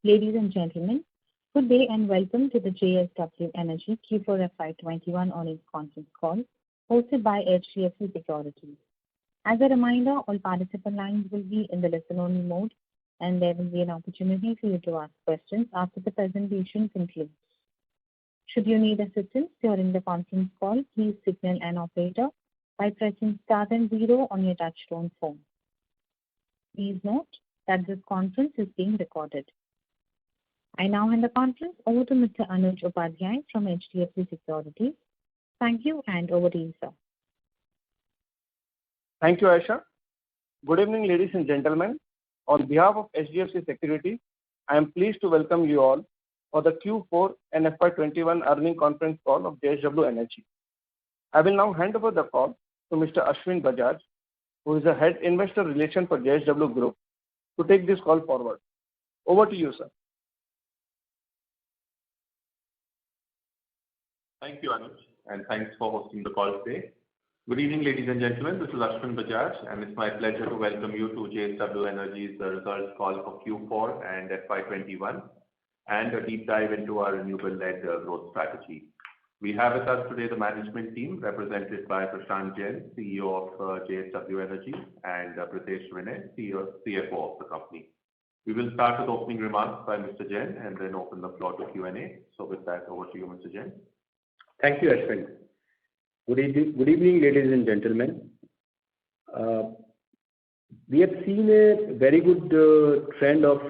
Ladies and gentlemen, good day and welcome to the JSW Energy Q4 FY21 earnings conference call hosted by HDFC Securities. As a reminder, all participant lines will be in the listen-only mode, and there will be an opportunity for you to ask questions after the presentation concludes. Should you need assistance during the conference call, please signal an operator by pressing star and 0 on your touchtone phone. Please note that this conference is being recorded. I now hand the conference over to Mr. Anuj Upadhyay from HDFC Securities. Thank you, and over to you, sir. Thank you, Aisha. Good evening, ladies and gentlemen. On behalf of HDFC Securities, I am pleased to welcome you all for the Q4 and FY21 earnings conference call of JSW Energy. I will now hand over the call to Mr. Ashwin Bajaj, who is the Head Investor Relations for JSW Group, to take this call forward. Over to you, sir. Thank you, Anuj, and thanks for hosting the call today. Good evening, ladies and gentlemen. This is Ashwin Bajaj, and it's my pleasure to welcome you to JSW Energy's results call for Q4 and FY21 and a deep dive into our renewable-led growth strategy. We have with us today the management team represented by Prashant Jain, CEO of JSW Energy, and Pritesh Vinay, CFO of the company. We will start with opening remarks by Mr. Jain and then open the floor to Q&A. So with that, over to you, Mr. Jain. Thank you, Ashwin. Good evening, ladies and gentlemen. We have seen a very good trend of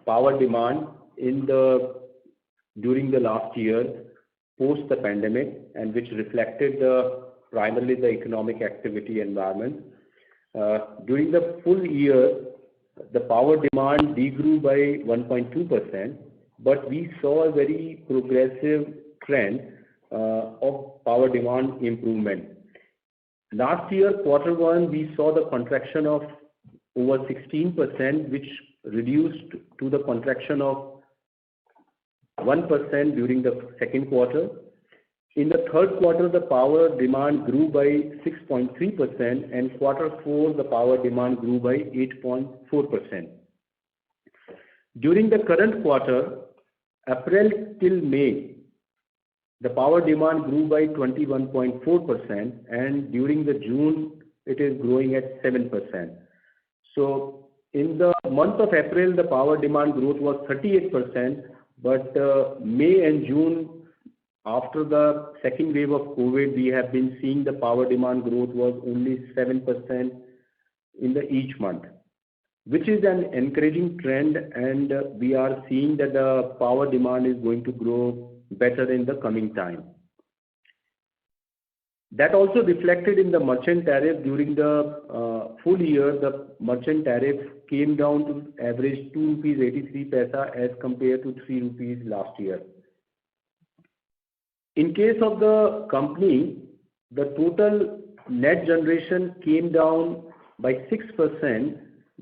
power demand during the last year, post the pandemic, and which reflected primarily the economic activity environment. During the full year, the power demand degrew by 1.2%, but we saw a very progressive trend of power demand improvement. Last year, Q1, we saw the contraction of over 16%, which reduced to the contraction of 1% during the second quarter. In the third quarter, the power demand grew by 6.3%, and Q4, the power demand grew by 8.4%. During the current quarter, April till May, the power demand grew by 21.4%, and during the June, it is growing at 7%. So in the month of April, the power demand growth was 38%, but May and June, after the second wave of COVID, we have been seeing the power demand growth was only 7% in each month, which is an encouraging trend, and we are seeing that the power demand is going to grow better in the coming time. That also reflected in the merchant tariff. During the full year, the merchant tariff came down to average 2.83 rupees as compared to 3 rupees last year. In case of the company, the total net generation came down by 6%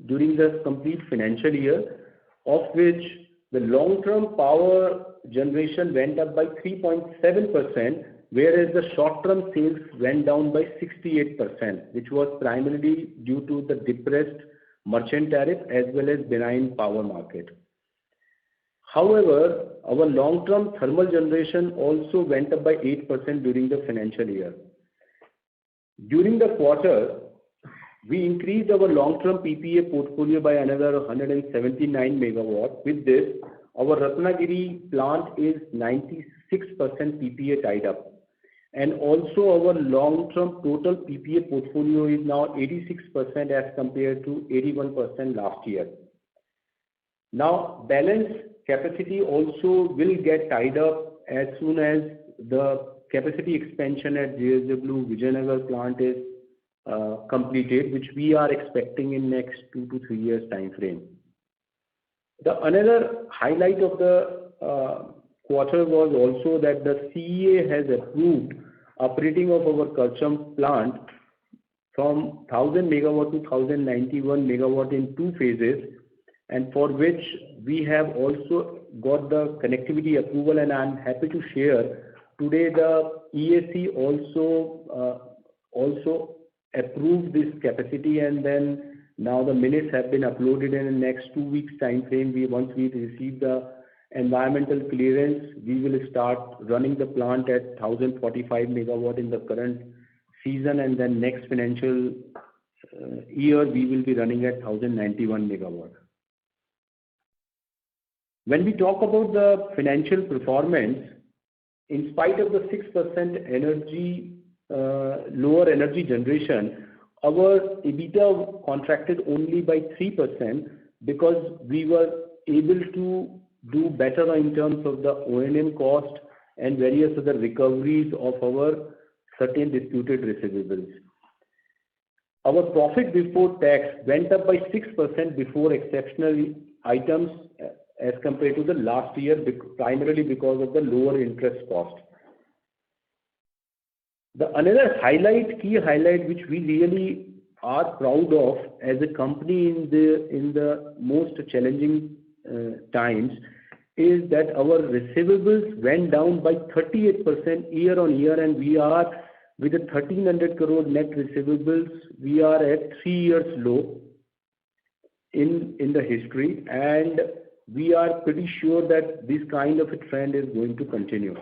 during the complete financial year, of which the long-term power generation went up by 3.7%, whereas the short-term sales went down by 68%, which was primarily due to the depressed merchant tariff as well as benign power market. However, our long-term thermal generation also went up by 8% during the financial year. During the quarter, we increased our long-term PPA portfolio by another 179 megawatt. With this, our Ratnagiri plant is 96% PPA tied up. And also our long-term total PPA portfolio is now 86% as compared to 81% last year. Now, balance capacity also will get tied up as soon as the capacity expansion at JSW Vijayanagar plant is completed, which we are expecting in next 2 to 3 years time frame. The another highlight of the quarter was also that the CEA has approved operating of our Karcham plant from 1000 megawatt to 1091 megawatt in 2 phases, and for which we have also got the connectivity approval, and I am happy to share today the EAC also approved this capacity, and then Now the minutes have been uploaded in the next 2 weeks time frame. Once we receive the environmental clearance, we will start running the plant at 1045 megawatt in the current season, and then next financial year we will be running at 1091 megawatt. When we talk about the financial performance, in spite of the 6% lower energy generation, our EBITDA contracted only by 3% because we were able to do better in terms of the O&M cost and various other recoveries of our certain disputed receivables. Our profit before tax went up by 6% before exceptional items as compared to the last year, primarily because of the lower interest cost. The another key highlight, which we really are proud of as a company in the most challenging times, is that our receivables went down by 38% year on year, and we are with a 1300 crore net receivables. We are at 3 years low in the history, and we are pretty sure that this kind of a trend is going to continue.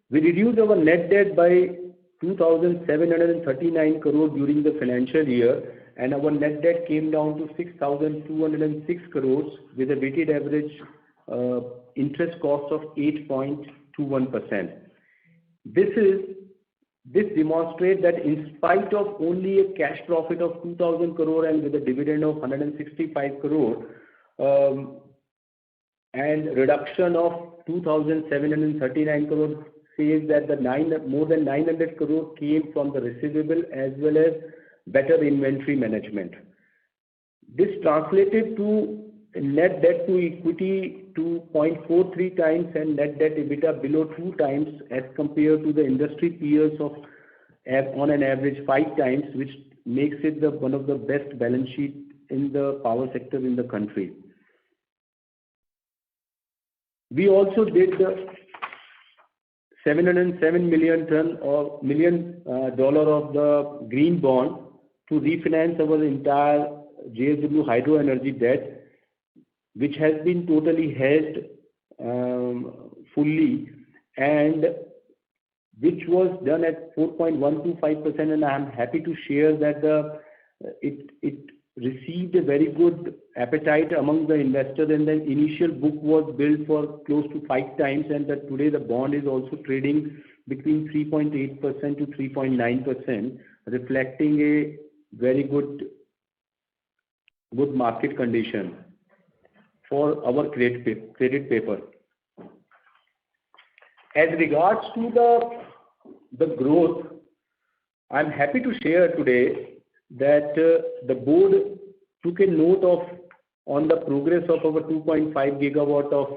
We reduced our net debt by 2,739 crore during the financial year, and our net debt came down to 6,206 crores with a weighted average interest cost of 8.21%. This demonstrates that in spite of only a cash profit of 2,000 crore and with a dividend of 165 crore and reduction of 2,739 crore, says that more than 900 crore came from the receivable as well as better inventory management. This translated to net debt to equity to 0.43 times and net debt EBITDA below 2 times as compared to the industry peers of on an average 5 times, which makes it one of the best balance sheet in the power sector in the country. We also did the $707 million of the green bond to refinance our entire JSW Hydro Energy debt, which has been totally hedged fully, and which was done at 4.125%, and I am happy to share that it received a very good appetite among the investors, and the initial book was built for close to 5 times, and that today the bond is also trading between 3.8% to 3.9%, reflecting a very good market condition for our credit paper. As regards to the growth, I am happy to share today that the board took a note on the progress of our 2.5 gigawatt of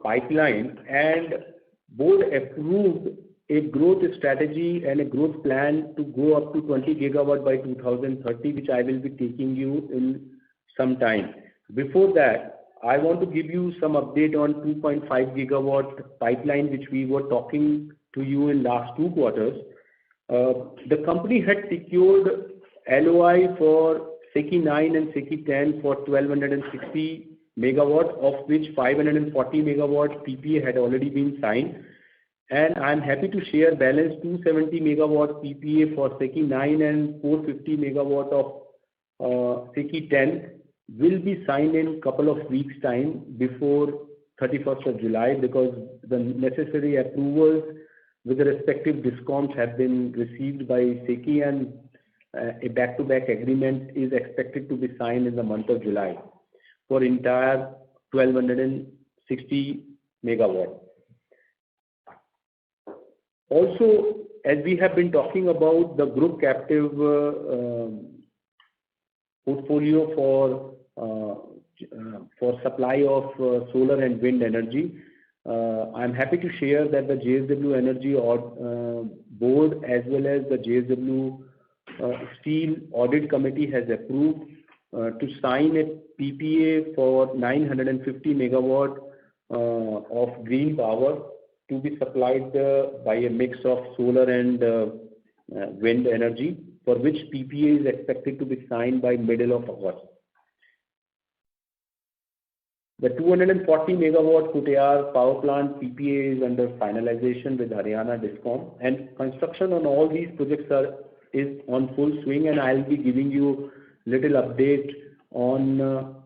pipeline, and board approved a growth strategy and a growth plan to go up to 20 gigawatt by 2030, which I will be taking you in some time. Before that, I want to give you some update on 2.5 gigawatt pipeline, which we were talking to you in last 2 quarters. The company had secured LOI for SECI 9 and SECI 10 for 1260 megawatt, of which 540 megawatt PPA had already been signed. And I am happy to share balance 270 megawatt PPA for SECI 9 and 450 megawatt of SECI 10 will be signed in couple of weeks time before 31st of July, because the necessary approvals with the respective DISCOMs have been received by SECI, and a back-to-back agreement is expected to be signed in the month of July for entire 1260 megawatt. Also, as we have been talking about the group captive portfolio for supply of solar and wind energy, I am happy to share that the JSW Energy board as well as the JSW Steel Audit Committee has approved to sign a PPA for 950 megawatt of green power to be supplied by a mix of solar and wind energy. for which PPA is expected to be signed by middle of August. The 240 megawatt Kutehr power plant PPA is under finalization with Haryana Discom, and construction on all these projects is on full swing, and I'll be giving you little update on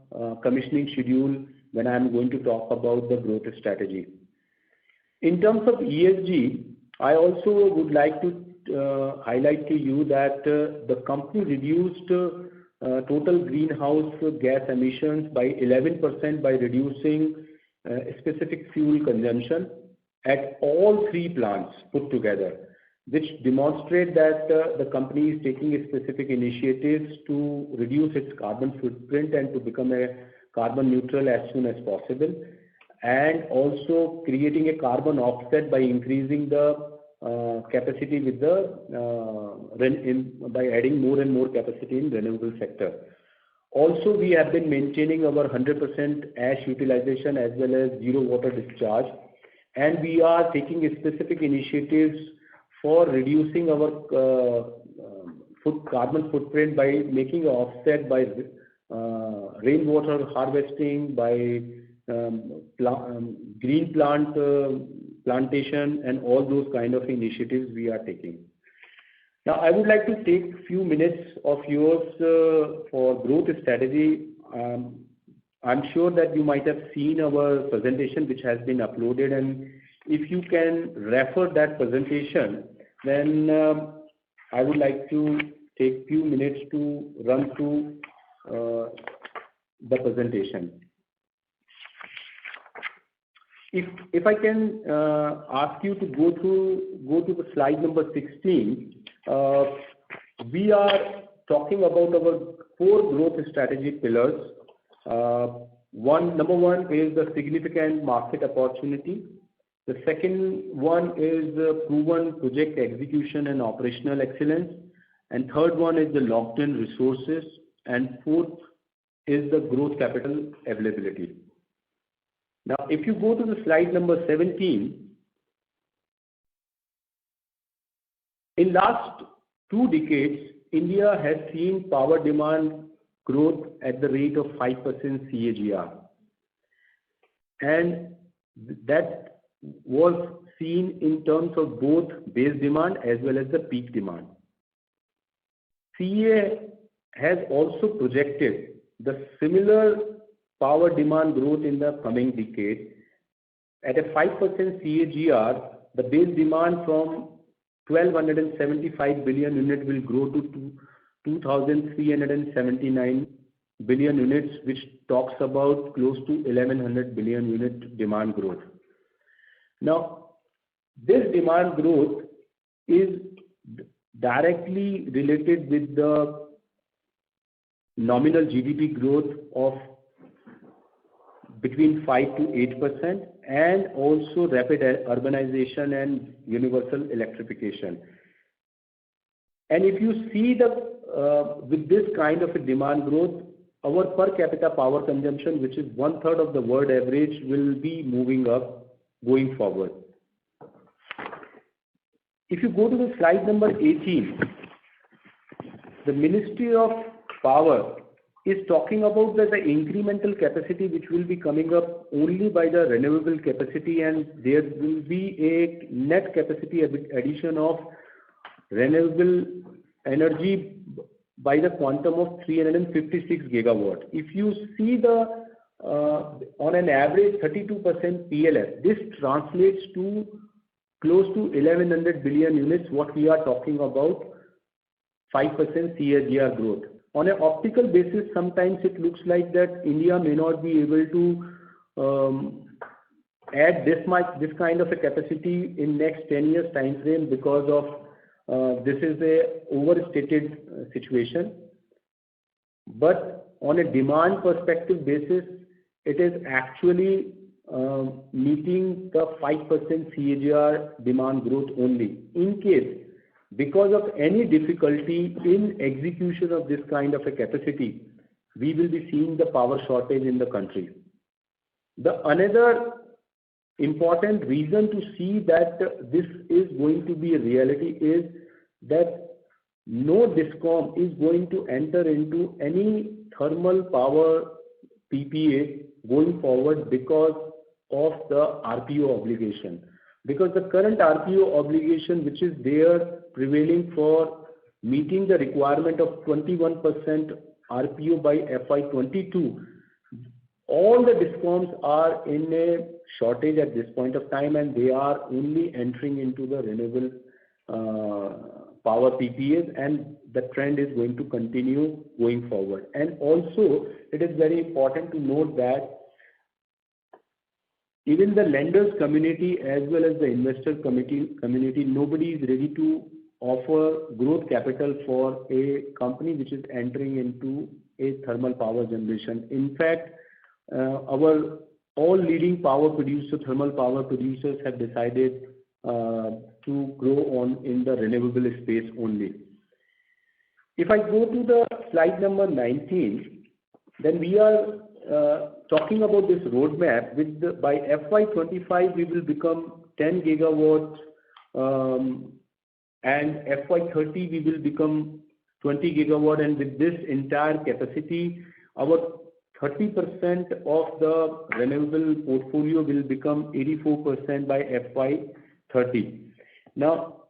commissioning schedule when I'm going to talk about the growth strategy. In terms of ESG, I also would like to highlight to you that the company reduced total greenhouse gas emissions by 11% by reducing specific fuel consumption at all three plants put together, which demonstrate that the company is taking specific initiatives to reduce its carbon footprint and to become a carbon neutral as soon as possible, and also creating a carbon offset by increasing the capacity with by adding more and more capacity in renewable sector. Also, we have been maintaining our 100% ash utilization as well as zero water discharge, and we are taking specific initiatives for reducing our carbon footprint by making an offset by rainwater harvesting, by green plantation, and all those kind of initiatives we are taking. Now, I would like to take a few minutes of yours for growth strategy. I'm sure that you might have seen our presentation which has been uploaded, and if you can refer that presentation, then I would like to take few minutes to run through the presentation. If I can ask you to go to the slide number 16, we are talking about our 4 growth strategy pillars. Number one is the significant market opportunity. The second one is proven project execution and operational excellence. And third one is the locked-in resources. And fourth is the growth capital availability. Now, if you go to the slide number 17, in last 2 decades, India has seen power demand growth at the rate of 5% CAGR. And that was seen in terms of both base demand as well as the peak demand. CEA has also projected the similar power demand growth in the coming decade. At a 5% CAGR, the base demand from 1,275 billion units will grow to 2,379 billion units, which talks about close to 1,100 billion unit demand growth. Now, this demand growth is directly related with the nominal GDP growth of between 5 to 8%, and also rapid urbanization and universal electrification. And if you see with this kind of a demand growth, our per capita power consumption, which is 1/3 of the world average, will be moving up going forward. If you go to the slide number 18, the Ministry of Power is talking about the incremental capacity which will be coming up only by the renewable capacity, and there will be a net capacity addition of renewable energy by the quantum of 356 gigawatt. If you see on an average 32% PLF, this translates to close to 1,100 billion units, what we are talking about 5% CAGR growth. On an optical basis, sometimes it looks like that India may not be able to add this kind of a capacity in next 10 years time frame because of this is a overstated situation. But on a demand perspective basis, it is actually meeting the 5% CAGR demand growth only. In case, because of any difficulty in execution of this kind of a capacity, we will be seeing the power shortage in the country. The another important reason to see that this is going to be a reality is that no DISCOM is going to enter into any thermal power PPA going forward because of the RPO obligation. Because the current RPO obligation, which is there prevailing for meeting the requirement of 21% RPO by FY22, all the DISCOMs are in a shortage at this point of time, and they are only entering into the renewable power PPAs, and the trend is going to continue going forward. And also, it is very important to note that even the lenders community as well as the investor community, nobody is ready to offer growth capital for a company which is entering into a thermal power generation. In fact, our all leading thermal power producers have decided to grow on in the renewable space only. If I go to the slide number 19, then we are talking about this roadmap. By FY25 we will become 10 gigawatts, and FY30 we will become 20 gigawatt, and with this entire capacity, our 30% of the renewable portfolio will become 84% by FY30. Now,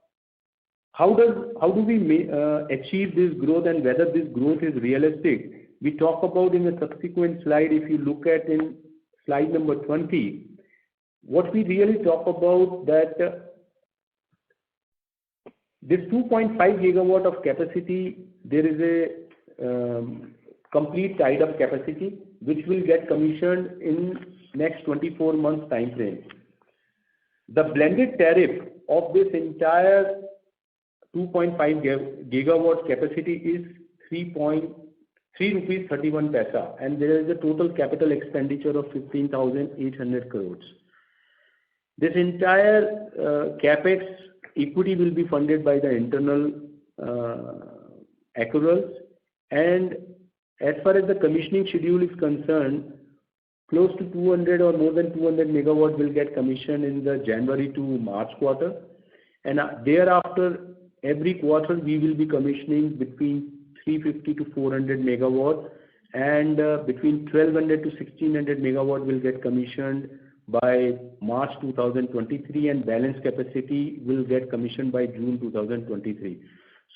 how do we achieve this growth, and whether this growth is realistic? We talk about in a subsequent slide. If you look at in slide number 20, what we really talk about that this 2.5 gigawatt of capacity, there is a complete tied up capacity which will get commissioned in next 24 months time frame. The blended tariff of this entire 2.5 gigawatt capacity is 3.31 rupees, and there is a total capital expenditure of 15,800 crores. This entire capex equity will be funded by the internal accruals, and as far as the commissioning schedule is concerned, close to 200 or more than 200 megawatt will get commissioned in the January to March quarter, and thereafter every quarter we will be commissioning between 350 to 400 megawatt, and between 1200 to 1600 megawatt will get commissioned by March 2023, and balance capacity will get commissioned by June 2023.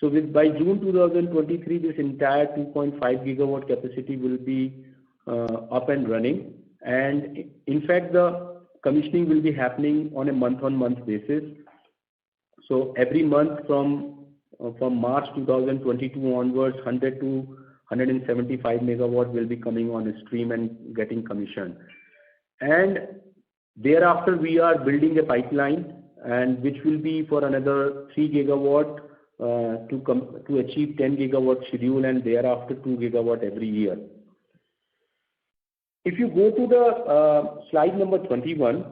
So by June 2023, this entire 2.5 gigawatt capacity will be up and running, and in fact the commissioning will be happening on a month-on-month basis. So every month from March 2022 onwards, 100 to 175 megawatt will be coming on a stream and getting commissioned. And thereafter we are building a pipeline, and which will be for another 3 gigawatt to achieve 10 gigawatt schedule, and thereafter 2 gigawatt every year. If you go to the slide number 21,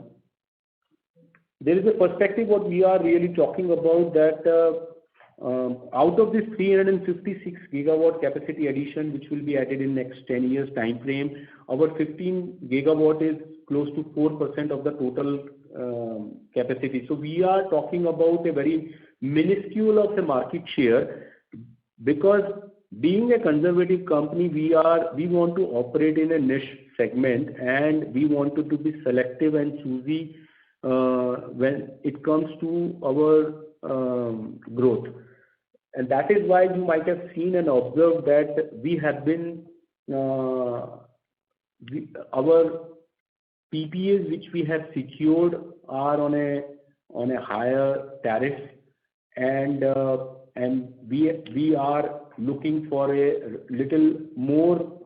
there is a perspective what we are really talking about, that out of this 356 gigawatt capacity addition which will be added in next 10 years time frame, our 15 gigawatt is close to 4% of the total capacity. So we are talking about a very minuscule of the market share, because being a conservative company, we want to operate in a niche segment, and we wanted to be selective and choosy when it comes to our growth. And that is why you might have seen and observed that we have been our PPAs which we have secured are on a higher tariff, and we are looking for a little more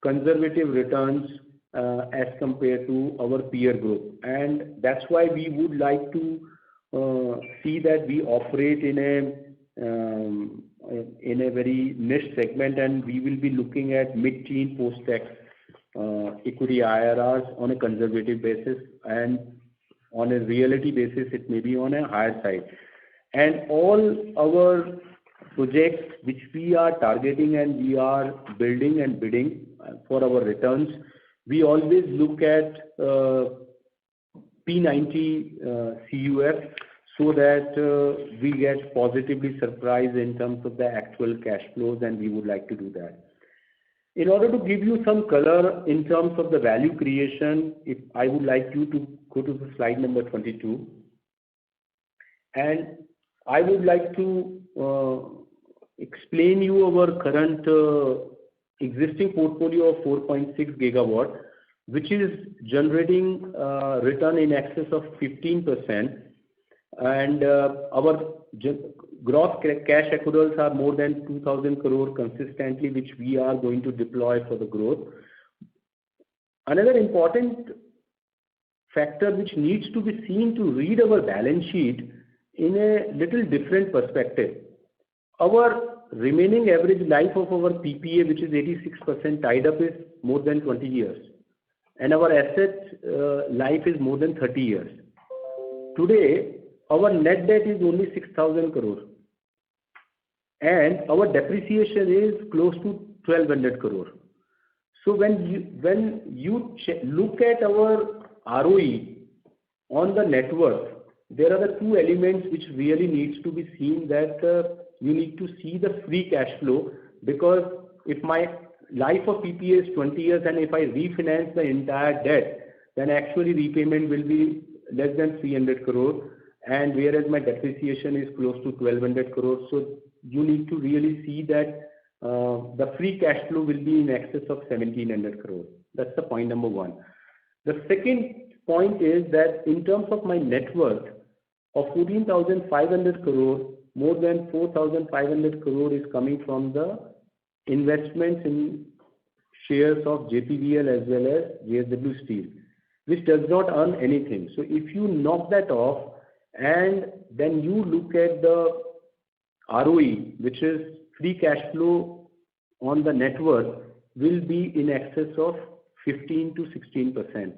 conservative returns as compared to our peer group, and that's why we would like to see that we operate in a very niche segment, and we will be looking at mid-teen post-tax equity IRRs on a conservative basis, and on a reality basis it may be on a higher side. And all our projects which we are targeting and we are building and bidding for our returns, we always look at P90 CUF. so that we get positively surprised in terms of the actual cash flows, and we would like to do that. In order to give you some color in terms of the value creation, if I would like you to go to the slide number 22, and I would like to explain you our current existing portfolio of 4.6 gigawatt, which is generating return in excess of 15%, and our gross cash accruals are more than 2,000 crore consistently, which we are going to deploy for the growth. Another important factor which needs to be seen to read our balance sheet in a little different perspective. Our remaining average life of our PPA, which is 86% tied up, is more than 20 years. And our asset life is more than 30 years. Today, our net debt is only 6,000 crore. And our depreciation is close to 1,200 crore. So when you look at our ROE on the net worth, there are the two elements which really needs to be seen, that you need to see the free cash flow, because if my life of PPA is 20 years and if I refinance the entire debt, then actually repayment will be less than 300 crore, and whereas my depreciation is close to 1,200 crore. So you need to really see that the free cash flow will be in excess of 1,700 crore. That's the point number one. The second point is that in terms of my net worth of 14,500 crore, more than 4,500 crore is coming from the investments in shares of JPVL as well as JSW Steel, which does not earn anything. So if you knock that off and then you look at the ROE, which is free cash flow on the net worth, will be in excess of 15 to 16%.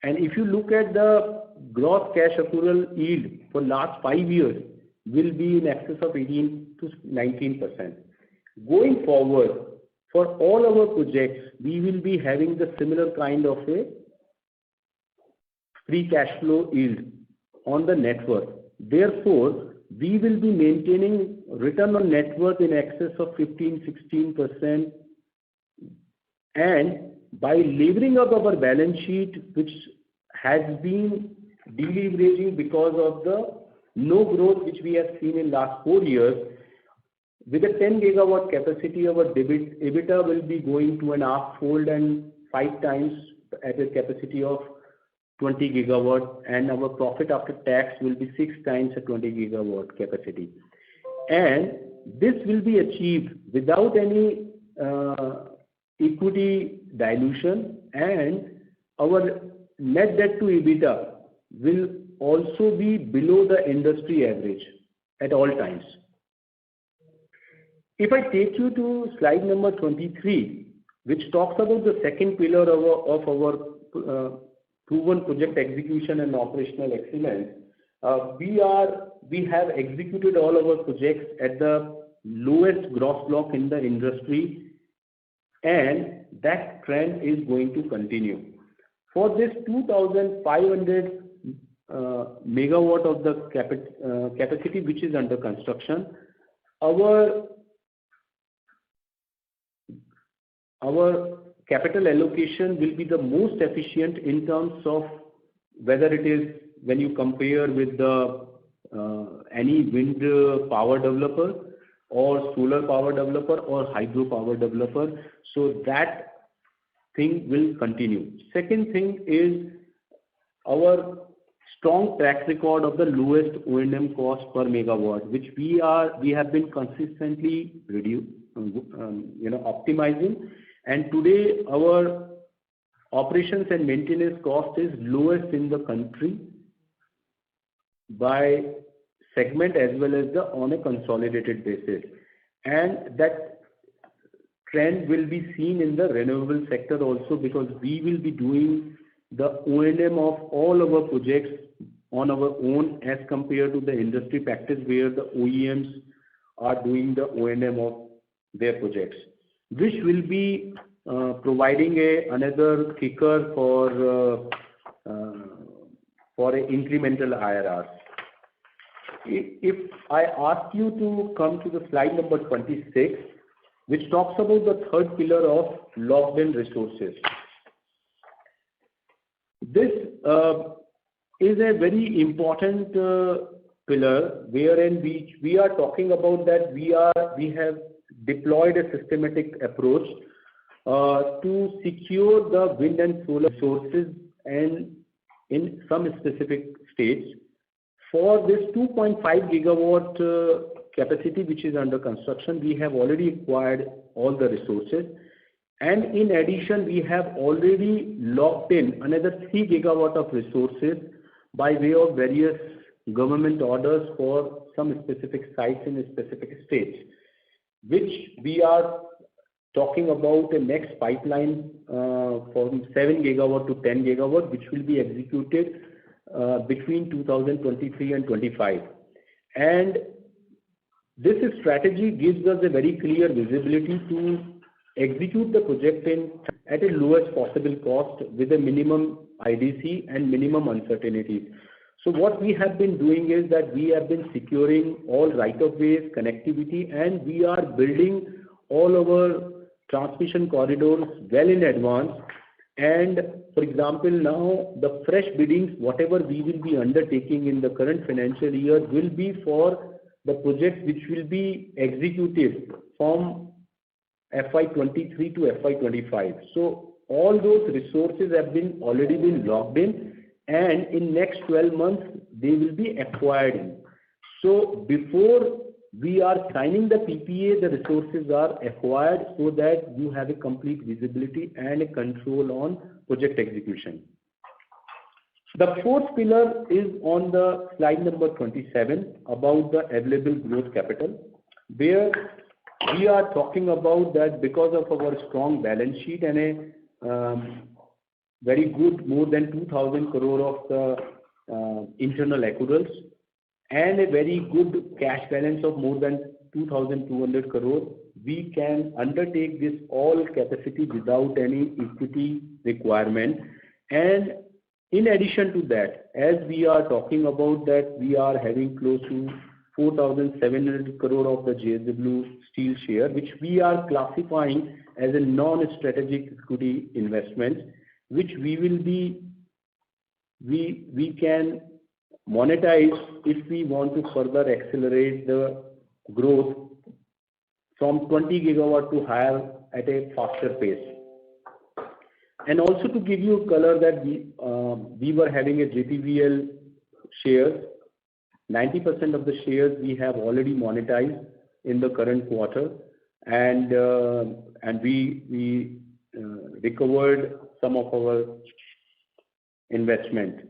And if you look at the gross cash accrual yield for last 5 years, will be in excess of 18 to 19%. Going forward, for all our projects, we will be having the similar kind of a free cash flow yield on the net worth. Therefore, we will be maintaining return on net worth in excess of 15-16%, and by levering up our balance sheet, which has been deleveraging because of the no growth which we have seen in last 4 years, with a 10 gigawatt capacity, our EBITDA will be going to an half-fold and 5 times at a capacity of 20 gigawatt, and our profit after tax will be 6 times at 20 gigawatt capacity. And this will be achieved without any equity dilution, and our net debt to EBITDA will also be below the industry average at all times. If I take you to slide number 23, which talks about the second pillar of our proven project execution and operational excellence, we have executed all our projects at the lowest gross block in the industry, and that trend is going to continue. For this 2,500 megawatt of the capacity which is under construction, our capital allocation will be the most efficient in terms of whether it is when you compare with the any wind power developer or solar power developer or hydro power developer. So that thing will continue. Second thing is our strong track record of the lowest O&M cost per megawatt, which we have been consistently optimizing. And today our operations and maintenance cost is lowest in the country by segment as well as on a consolidated basis. And that trend will be seen in the renewable sector also, because we will be doing the O&M of all our projects on our own as compared to the industry practice where the OEMs are doing the O&M of their projects, which will be providing another kicker for a incremental IRR. if I ask you to come to the slide number 26, which talks about the third pillar of locked-in resources. This is a very important pillar wherein we are talking about that we have deployed a systematic approach to secure the wind and solar resources and in some specific states. For this 2.5 gigawatt capacity which is under construction, we have already acquired all the resources, and in addition we have already locked in another 3 gigawatt of resources by way of various government orders for some specific sites in specific states, which we are talking about a next pipeline from 7 gigawatt to 10 gigawatt, which will be executed between 2023 and 25. And this strategy gives us a very clear visibility to execute the project at a lowest possible cost with a minimum IDC and minimum uncertainties. So what we have been doing is that we have been securing all right-of-ways, connectivity, and we are building all our transmission corridors well in advance. And for example, now the fresh biddings, whatever we will be undertaking in the current financial year, will be for the projects which will be executed from FY23 to FY25. So all those resources have already been locked in, and in next 12 months they will be acquired in. So before we are signing the PPA, the resources are acquired so that you have a complete visibility and a control on project execution. The fourth pillar is on the slide number 27 about the available growth capital, where we are talking about that because of our strong balance sheet and a very good more than 2,000 crore of the internal accruals and a very good cash balance of more than 2,200 crore, we can undertake this all capacity without any equity requirement. And in addition to that, as we are talking about that, we are having close to 4,700 crore of the JSW Steel share, which we are classifying as a non-strategic equity investment, which we can monetize if we want to further accelerate the growth from 20 gigawatt to higher at a faster pace. And also to give you color that we were having a JPVL shares, 90% of the shares we have already monetized in the current quarter, and we recovered some of our investment.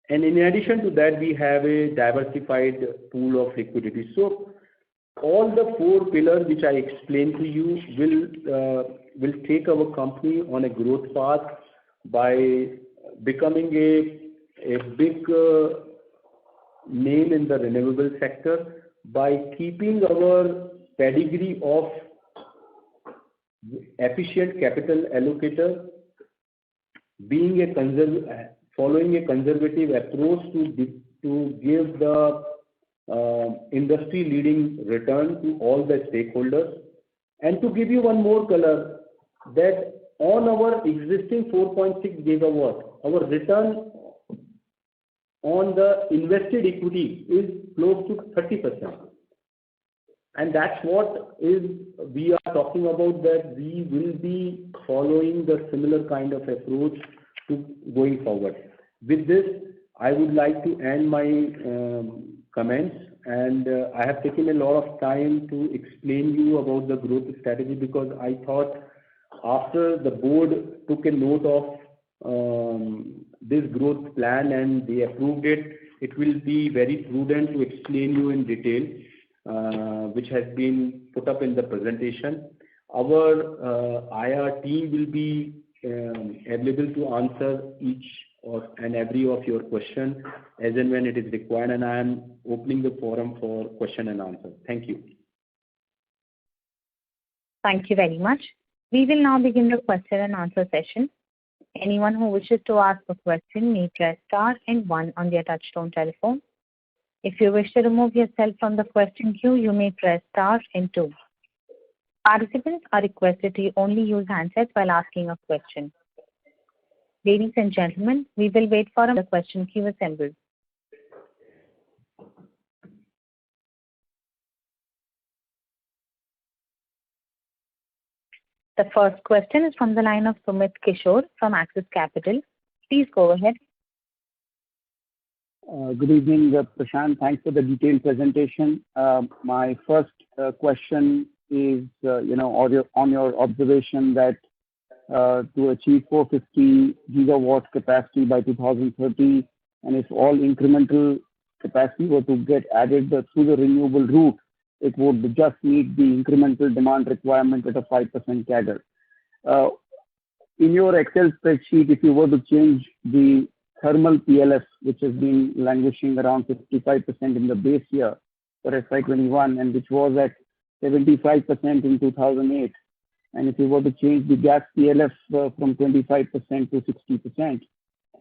And in addition to that, we have a diversified pool of liquidity. So all the four pillars which I explained to you will take our company on a growth path by becoming a big name in the renewable sector, by keeping our pedigree of efficient capital allocator, being following a conservative approach to give the industry leading return to all the stakeholders. And to give you one more color, that on our existing 4.6 gigawatt, our return on the invested equity is close to 30%. And that's what we are talking about, that we will be following the similar kind of approach to going forward. With this, I would like to end my comments, and I have taken a lot of time to explain you about the growth strategy, because I thought after the board took a note of this growth plan and they approved it, it will be very prudent to explain you in detail, which has been put up in the presentation. Our IR team will be available to answer each and every of your questions as and when it is required, and I am opening the forum for question and answer. Thank you. Thank you very much. We will now begin the question and answer session. Anyone who wishes to ask a question may press star and 1 on their touchtone telephone. If you wish to remove yourself from the question queue, you may press star and 2. Participants are requested to only use handsets while asking a question. Ladies and gentlemen, we will wait for the question queue assembles. The first question is from the line of Sumit Kishore from Axis Capital. Please go ahead. Good evening, Prashant. Thanks for the detailed presentation. My first question is, on your observation that to achieve 450 gigawatt capacity by 2030, and if all incremental capacity were to get added through the renewable route, it would just meet the incremental demand requirement at a 5% CAGR. In your Excel spreadsheet, if you were to change the thermal PLF, which has been languishing around 55% in the base year for FY21, and which was at 75% in 2008, and if you were to change the gas PLF from 25% to 60%,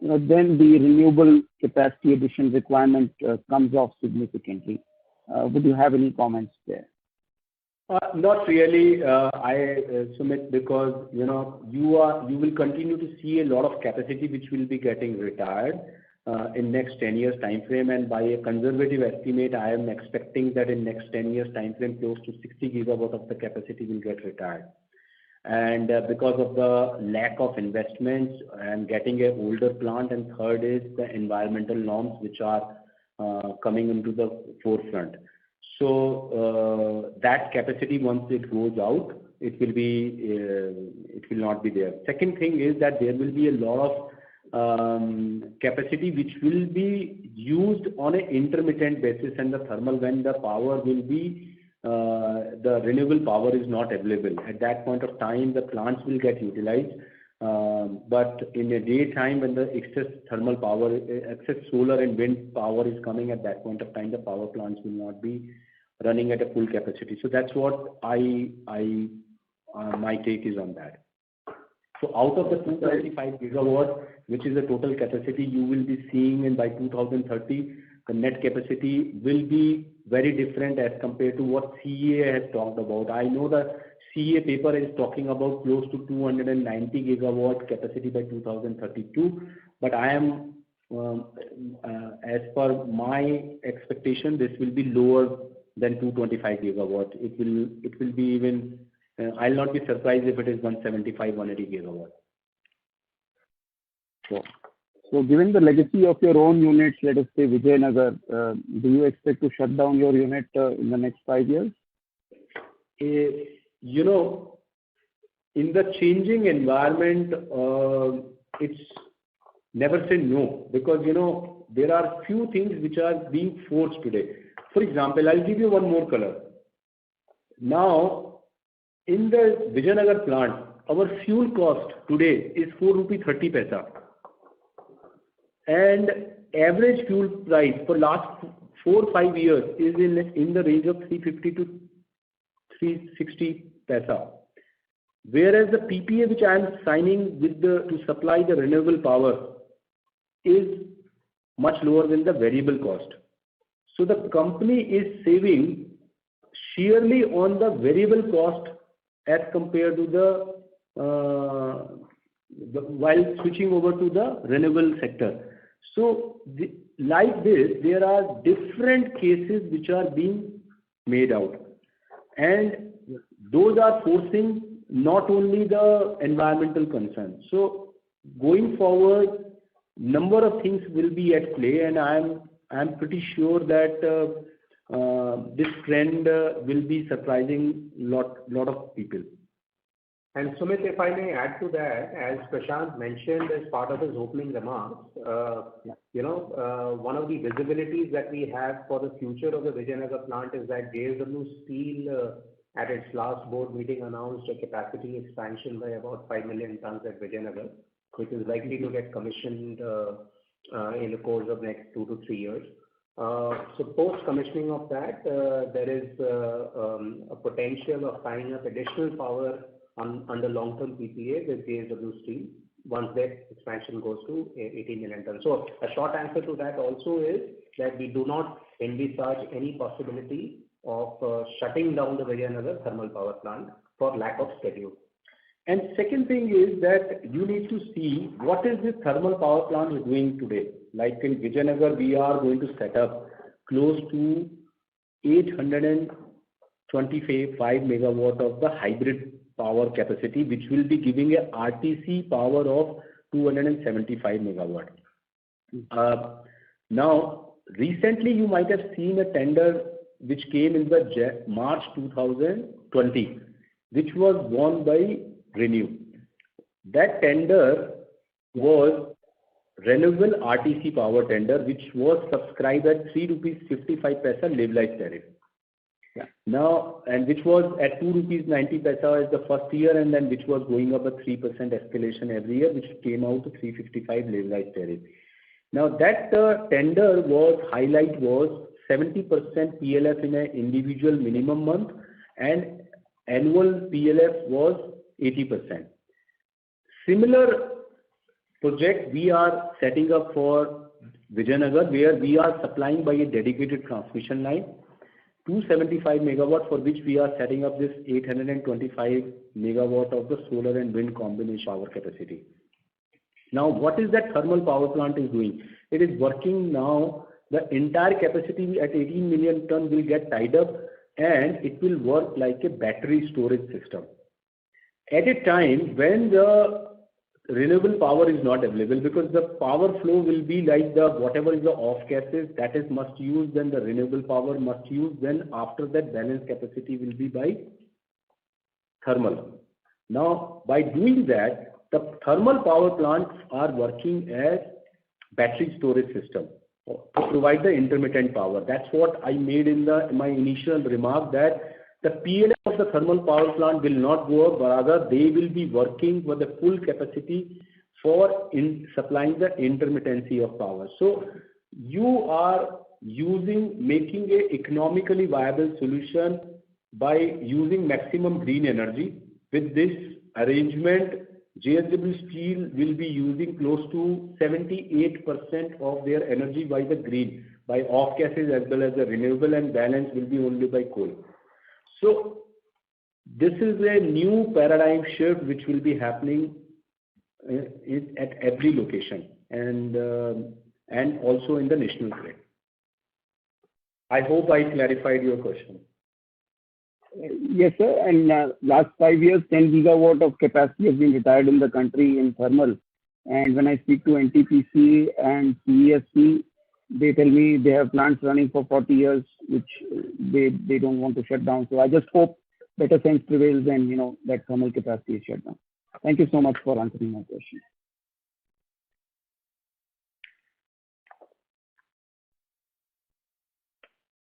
then the renewable capacity addition requirement comes off significantly. Would you have any comments there? Not really, Sumit, because you will continue to see a lot of capacity which will be getting retired in next 10 years time frame, and by a conservative estimate, I am expecting that in next 10 years time frame, close to 60 gigawatt of the capacity will get retired. And because of the lack of investments and getting an older plant, and third is the environmental norms which are coming into the forefront. So that capacity, once it goes out, it will not be there. Second thing is that there will be a lot of capacity which will be used on an intermittent basis, and the thermal, when the power will be the renewable power is not available. At that point of time, the plants will get utilized. But in the daytime, when the excess thermal power, excess solar and wind power is coming, at that point of time, the power plants will not be running at a full capacity. So that's what my take is on that. So out of the 225 gigawatt, which is the total capacity, you will be seeing, and by 2030, the net capacity will be very different as compared to what CEA has talked about. I know the CEA paper is talking about close to 290 gigawatt capacity by 2032, but I am, as per my expectation, this will be lower than 225 gigawatt. It will be even, I'll not be surprised if it is 175, 180 gigawatt. Sure. So given the legacy of your own units, let us say Vijayanagar, do you expect to shut down your unit in the next 5 years? In the changing environment, it's never say no, because, there are few things which are being forced today. For example, I'll give you one more color. Now, in the Vijayanagar plant, our fuel cost today is 4 rupee 30 paisa. And average fuel price for last 4 or 5 years is in the range of 350 to 360 paisa. Whereas the PPA which I am signing with to supply the renewable power is much lower than the variable cost. So the company is saving sheerly on the variable cost as compared to the while switching over to the renewable sector. So like this, there are different cases which are being made out, and those are forcing not only the environmental concerns. So going forward, number of things will be at play, and I'm pretty sure that this trend will be surprising lot of people. And Sumit, if I may add to that, as Prashant mentioned as part of his opening remarks, one of the visibilities that we have for the future of the Vijayanagar plant is that JSW Steel at its last board meeting announced a capacity expansion by about 5 million tons at Vijayanagar, which is likely to get commissioned in the course of next 2 to 3 years. So post commissioning of that, there is a potential of tying up additional power under long-term PPA with JSW Steel once that expansion goes to 18 million tons. So a short answer to that also is that we do not envisage any possibility of shutting down the Vijayanagar thermal power plant for lack of schedule. And second thing is that you need to see what is this thermal power plant is doing today. Like in Vijayanagar, we are going to set up close to 825 megawatt of the hybrid power capacity, which will be giving a RTC power of 275 megawatt. Now, recently you might have seen a tender which came in the March 2020, which was won by ReNew. That tender was renewable RTC power tender, which was subscribed at 3 rupees 55 paisa levelized tariff. Yeah. Now, and which was at 2 rupees 90 paisa as the first year, and then which was going up a 3% escalation every year, which came out to 355 levelized tariff. Now that tender highlight was 70% PLF in an individual minimum month, and annual PLF was 80%. Similar project we are setting up for Vijayanagar, where we are supplying by a dedicated transmission line 275 megawatt, for which we are setting up this 825 megawatt of the solar and wind combination power capacity. Now, what is that thermal power plant is doing? It is working now. The entire capacity at 18 million ton will get tied up, and it will work like a battery storage system. At a time when the renewable power is not available, because the power flow will be like the whatever is the off gases that is must use, then the renewable power must use, then after that balance capacity will be by thermal. Now, by doing that, the thermal power plants are working as battery storage system to provide the intermittent power. That's what I made in my initial remark, that the PLF of the thermal power plant will not go up, rather they will be working for the full capacity for supplying the intermittency of power. So you are making a economically viable solution by using maximum green energy. With this arrangement, JSW Steel will be using close to 78% of their energy by the green, by off gases as well as the renewable, and balance will be only by coal. So this is a new paradigm shift which will be happening at every location, and also in the national grid. I hope I clarified your question. Yes, sir. And last 5 years, 10 gigawatt of capacity has been retired in the country in thermal. And when I speak to NTPC and CESC, they tell me they have plants running for 40 years, which they don't want to shut down. So I just hope better sense prevails and, that thermal capacity is shut down. Thank you so much for answering my question.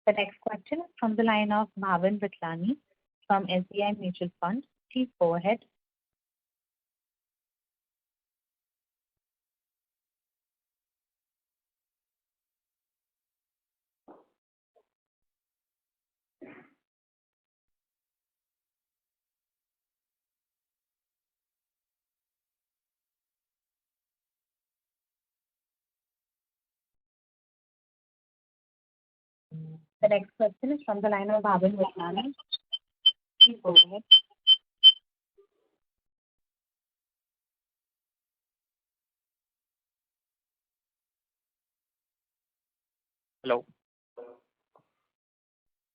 The next question is from the line of Bhavin Vitlani from SBI Mutual Fund. Please go ahead. The next question is from the line of Bhavin Vitlani. Please go ahead. Hello.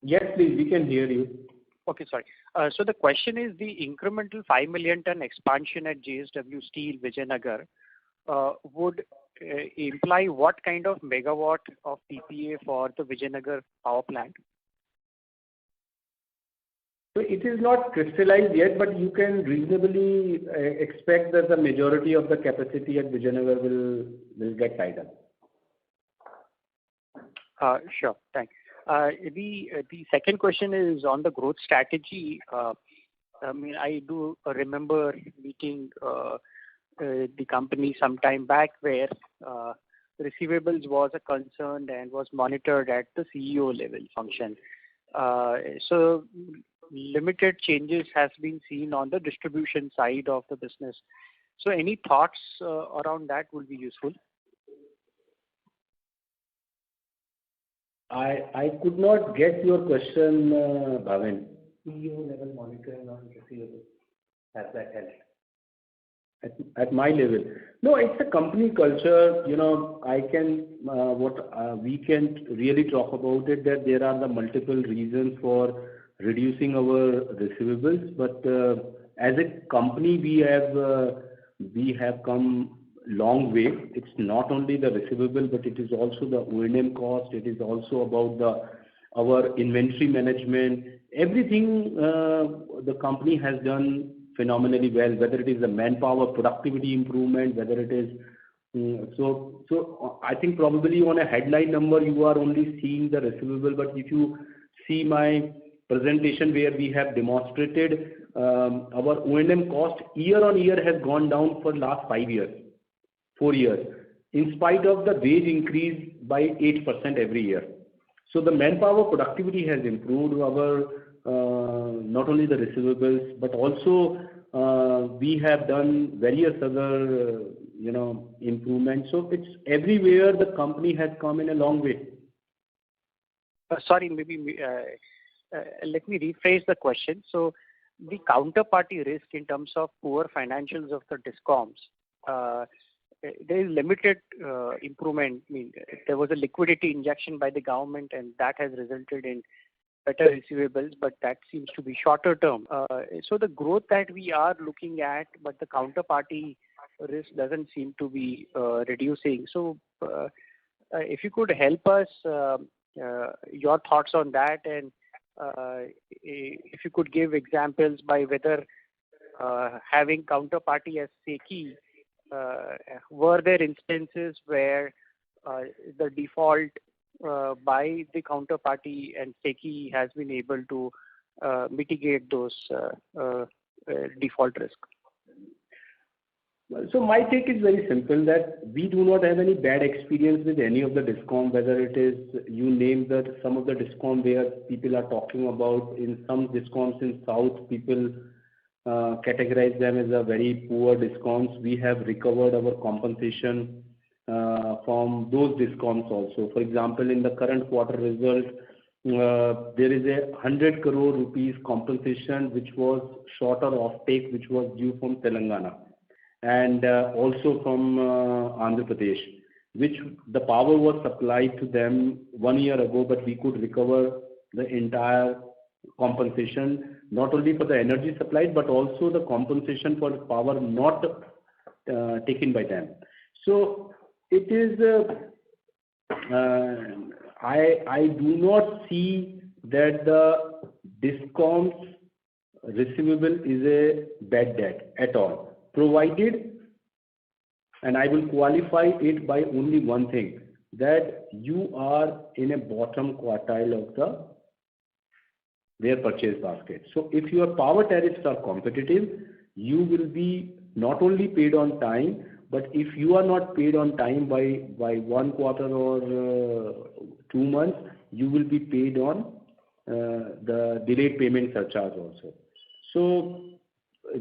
Yes, please, we can hear you. Okay, sorry. So the question is, the incremental 5 million ton expansion at JSW Steel Vijayanagar would imply what kind of megawatt of PPA for the Vijayanagar power plant? So it is not crystallized yet, but you can reasonably expect that the majority of the capacity at Vijayanagar will get tied up. Sure, thanks. The second question is on the growth strategy. I do remember meeting the company some time back, where receivables was a concern and was monitored at the CEO level function. So limited changes has been seen on the distribution side of the business. So any thoughts around that would be useful. I could not get your question, Bhavin. CEO level monitoring on receivables. Has that helped? At my level. No, it's a company culture. I can, we can really talk about it, that there are the multiple reasons for reducing our receivables. But as a company, we have come long way. It's not only the receivable, but it is also the O&M cost. It is also about our inventory management. Everything the company has done phenomenally well, whether it is the manpower productivity improvement, whether it is so I think probably on a headline number you are only seeing the receivable, but if you see my presentation where we have demonstrated our O&M cost year on year has gone down for last 4 years, in spite of the wage increase by 8% every year. So the manpower productivity has improved. Our not only the receivables, but also we have done various other improvements. So it's everywhere the company has come in a long way. Sorry, maybe let me rephrase the question. So the counterparty risk in terms of poor financials of the DISCOMs, there is limited improvement. I mean, there was a liquidity injection by the government, and that has resulted in better receivables, but that seems to be shorter term. So the growth that we are looking at, but the counterparty risk doesn't seem to be reducing. So if you could help us, your thoughts on that, and if you could give examples by whether having counterparty as SECI, were there instances where the default by the counterparty and SECI has been able to mitigate those default risk? So my take is very simple, that we do not have any bad experience with any of the DISCOM, whether it is, you name that some of the DISCOM where people are talking about. In some DISCOMs in South, people categorize them as a very poor DISCOMs. We have recovered our compensation from those DISCOMs also. For example, in the current quarter result, there is a 100 crore rupees compensation which was shorter offtake, which was due from Telangana and also from Andhra Pradesh, which the power was supplied to them 1 year ago, but we could recover the entire compensation, not only for the energy supplied, but also the compensation for power not taken by them. So it is, I do not see that the DISCOM's receivable is a bad debt at all, provided, and I will qualify it by only one thing, that you are in a bottom quartile of their purchase basket. So if your power tariffs are competitive, you will be not only paid on time, but if you are not paid on time by 1 quarter or 2 months, you will be paid on the delayed payment surcharge also. So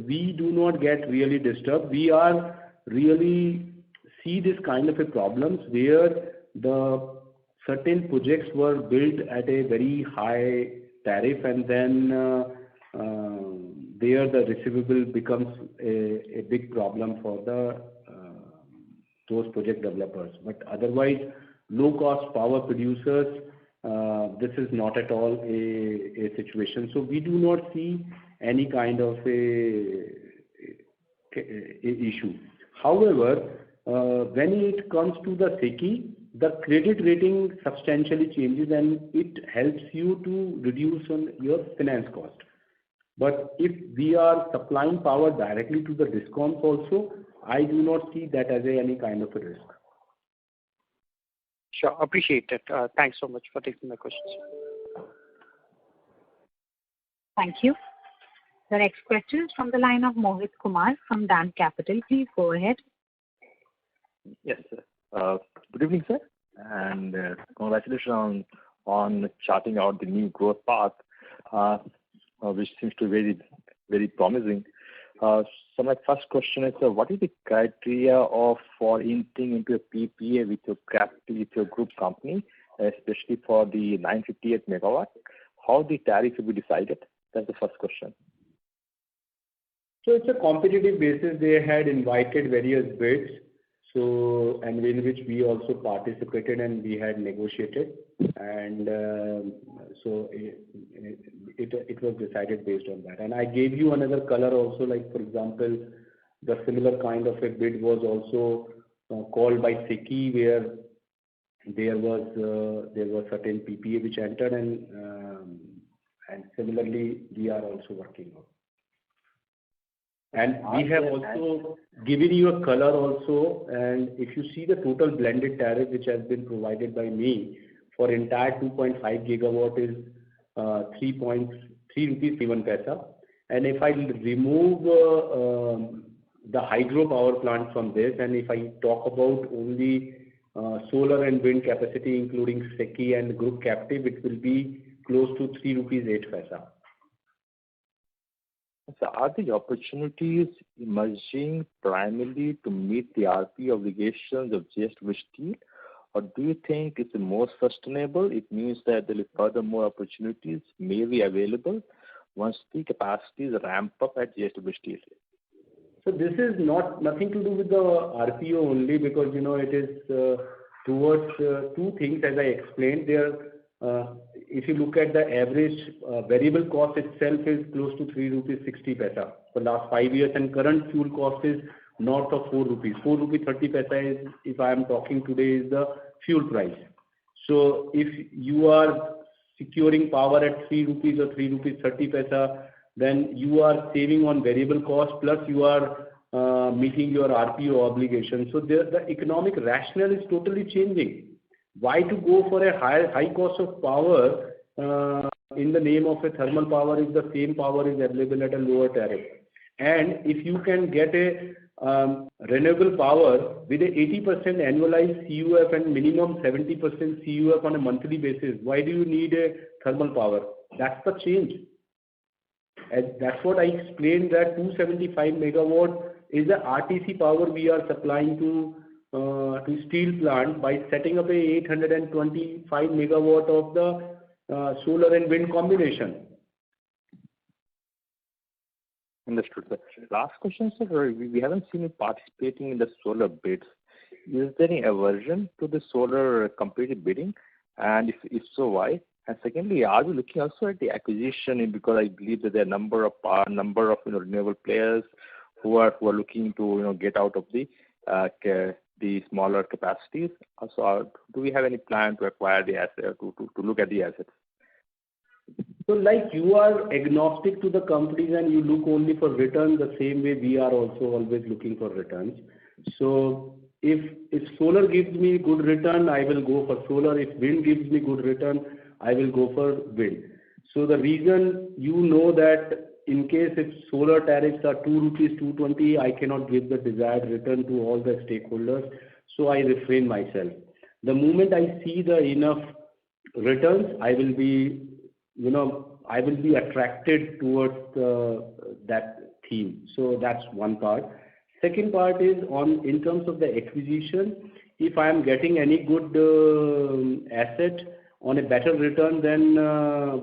we do not get really disturbed. We are really see this kind of a problems where the certain projects were built at a very high tariff, and then there the receivable becomes a big problem for those project developers. But otherwise, low cost power producers, this is not at all a situation. So we do not see any kind of a issue. However, when it comes to the SECI, the credit rating substantially changes and it helps you to reduce on your finance cost. But if we are supplying power directly to the DISCOMs also, I do not see that as any kind of a risk. Sure, appreciate it. Thanks so much for taking my questions. Thank you. The next question is from the line of Mohit Kumar from DAM Capital. Please go ahead. Yes, sir. Good evening, sir, and congratulations on charting out the new growth path, which seems to be very, very promising. So my first question is, what is the criteria for entering into a PPA with your group company, especially for the 958 megawatt? How the tariff will be decided? That's the first question. So it's a competitive basis. They had invited various bids, so and in which we also participated and we had negotiated, and so it was decided based on that. And I gave you another color also, like for example, the similar kind of a bid was also called by SECI, where there was certain PPA which entered, and similarly we are also working on. And we have also given you a color also, and if you see the total blended tariff which has been provided by me for entire 2.5 gigawatt is 3.3 rupees 31 paisa. And if I remove the hydropower plant from this, and if I talk about only solar and wind capacity including SECI and group captive, it will be close to 3 rupees 8 paisa. So are the opportunities emerging primarily to meet the RP obligations of JSW Steel, or do you think it's more sustainable? It means that there is further more opportunities may be available once the capacities ramp up at JSW Steel. So this is nothing to do with the RPO only, because it is towards two things as I explained there. If you look at the average variable cost itself is close to 3 rupees 60 paisa for last 5 years, and current fuel cost is north of 4 rupees. 4 rupees 30 paisa is, if I am talking today, is the fuel price. So if you are securing power at 3 rupees or 3 rupees 30 paisa, then you are saving on variable cost, plus you are meeting your RPO obligation. So the economic rationale is totally changing. Why to go for a high cost of power in the name of a thermal power if the same power is available at a lower tariff? And if you can get a renewable power with a 80% annualized CUF and minimum 70% CUF on a monthly basis, why do you need a thermal power? That's the change. And that's what I explained, that 275 megawatt is the RTC power we are supplying to steel plant by setting up a 825 megawatt of the solar and wind combination. Understood, sir. Last question, sir. We haven't seen you participating in the solar bids. Is there any aversion to the solar competitive bidding? And if so, why? And secondly, are we looking also at the acquisition? Because I believe that there are a number of renewable players who are looking to get out of the smaller capacities. So, do we have any plan to acquire the asset, to look at the assets? So, like you are agnostic to the companies and you look only for return, the same way we are also always looking for returns. So, if solar gives me good return, I will go for solar. If wind gives me good return, I will go for wind. So the reason that in case if solar tariffs are 2 rupees 220, I cannot give the desired return to all the stakeholders. So I refrain myself. The moment I see the enough returns, I will be attracted towards that theme. So that's one part. Second part is in terms of the acquisition. If I am getting any good asset on a better return than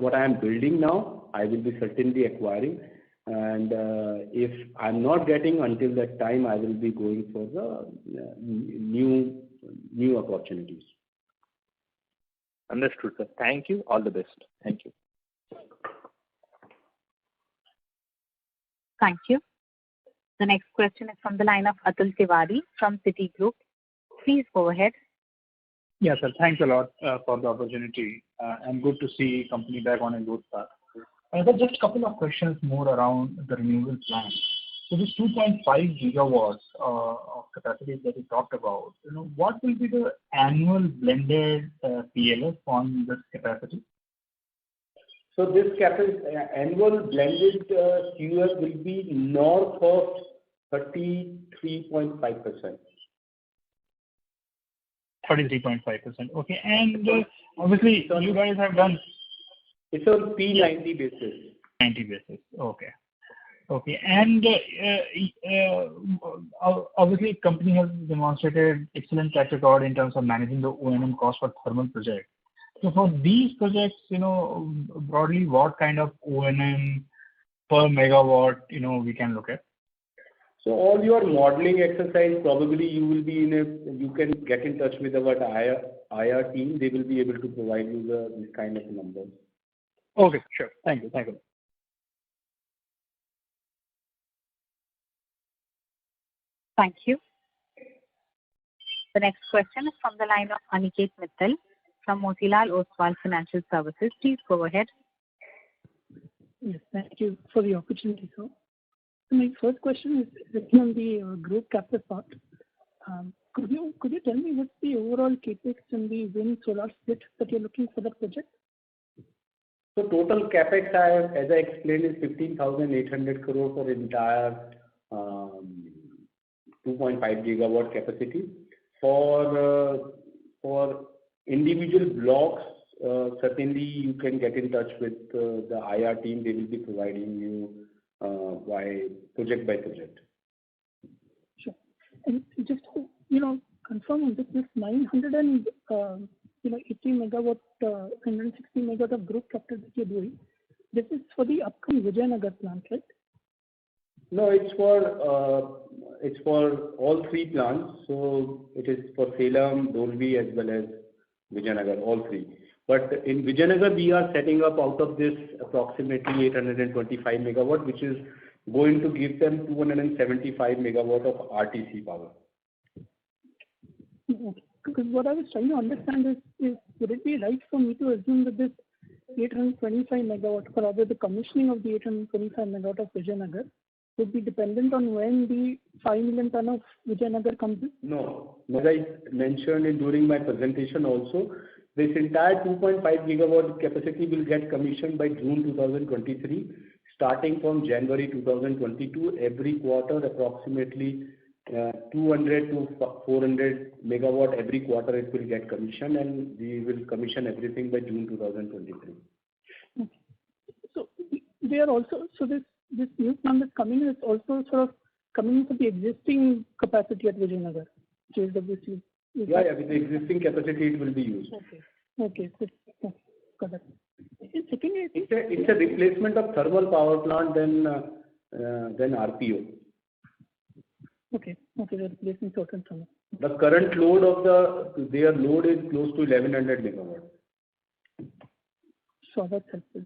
what I am building now, I will be certainly acquiring. And if I'm not getting until that time, I will be going for the new opportunities. Understood, sir. Thank you. All the best. Thank you. Thank you. The next question is from the line of Atul Tiwari from Citigroup. Please go ahead. Yes, sir. Thanks a lot for the opportunity, and good to see company back on a good path. Just a couple of questions more around the renewable plan. So this 2.5 gigawatts of capacity that you talked about, what will be the annual blended PLF on this capacity? So this annual blended CUF will be north of 33.5%. 33.5%. Okay. And obviously, you guys have done... It's on P90 basis. 90 basis. Okay. Okay. And obviously, company has demonstrated excellent track record in terms of managing the O&M cost for thermal project. So for these projects, broadly, what kind of O&M per megawatt, we can look at? So all your modeling exercise, probably you can get in touch with our IR team. They will be able to provide you this kind of numbers. Okay, sure. Thank you. Thank you. Thank you. The next question is from the line of Aniket Mittal from Motilal Oswal Financial Services. Please go ahead. Yes, thank you for the opportunity, sir. So my first question is on the group capex part. Could you tell me what's the overall capex and the wind solar split that you're looking for the project? So total capex, as I explained, is 15,800 crore for entire 2.5 gigawatt capacity. For individual blocks, certainly you can get in touch with the IR team. They will be providing you by project. Sure. And just to confirm on this 980 megawatt, 160 megawatt of group capital that you're doing, this is for the upcoming Vijayanagar plant, right? No, it's for all three plants. So it is for Salem, Dolvi, as well as Vijayanagar, all three. But in Vijayanagar, we are setting up out of this approximately 825 megawatt, which is going to give them 275 megawatt of RTC power. Okay. Because what I was trying to understand is would it be right for me to assume that this 825 megawatt, or rather the commissioning of the 825 megawatt of Vijayanagar, would be dependent on when the 5 million ton of Vijayanagar comes in? No. As I mentioned during my presentation also, this entire 2.5 gigawatt capacity will get commissioned by June 2023. Starting from January 2022, every quarter approximately 200 to 400 megawatt every quarter it will get commissioned, and we will commission everything by June 2023. Okay. So they are also, so this new plant that's coming is also sort of coming into the existing capacity at Vijayanagar, JSWC. Yeah, with the existing capacity it will be used. Okay, got it. Secondly, it's a replacement of thermal power plant than RPO. Okay, the replacement total thermal. The current load of their load is close to 1100 megawatts. Sure, that's helpful.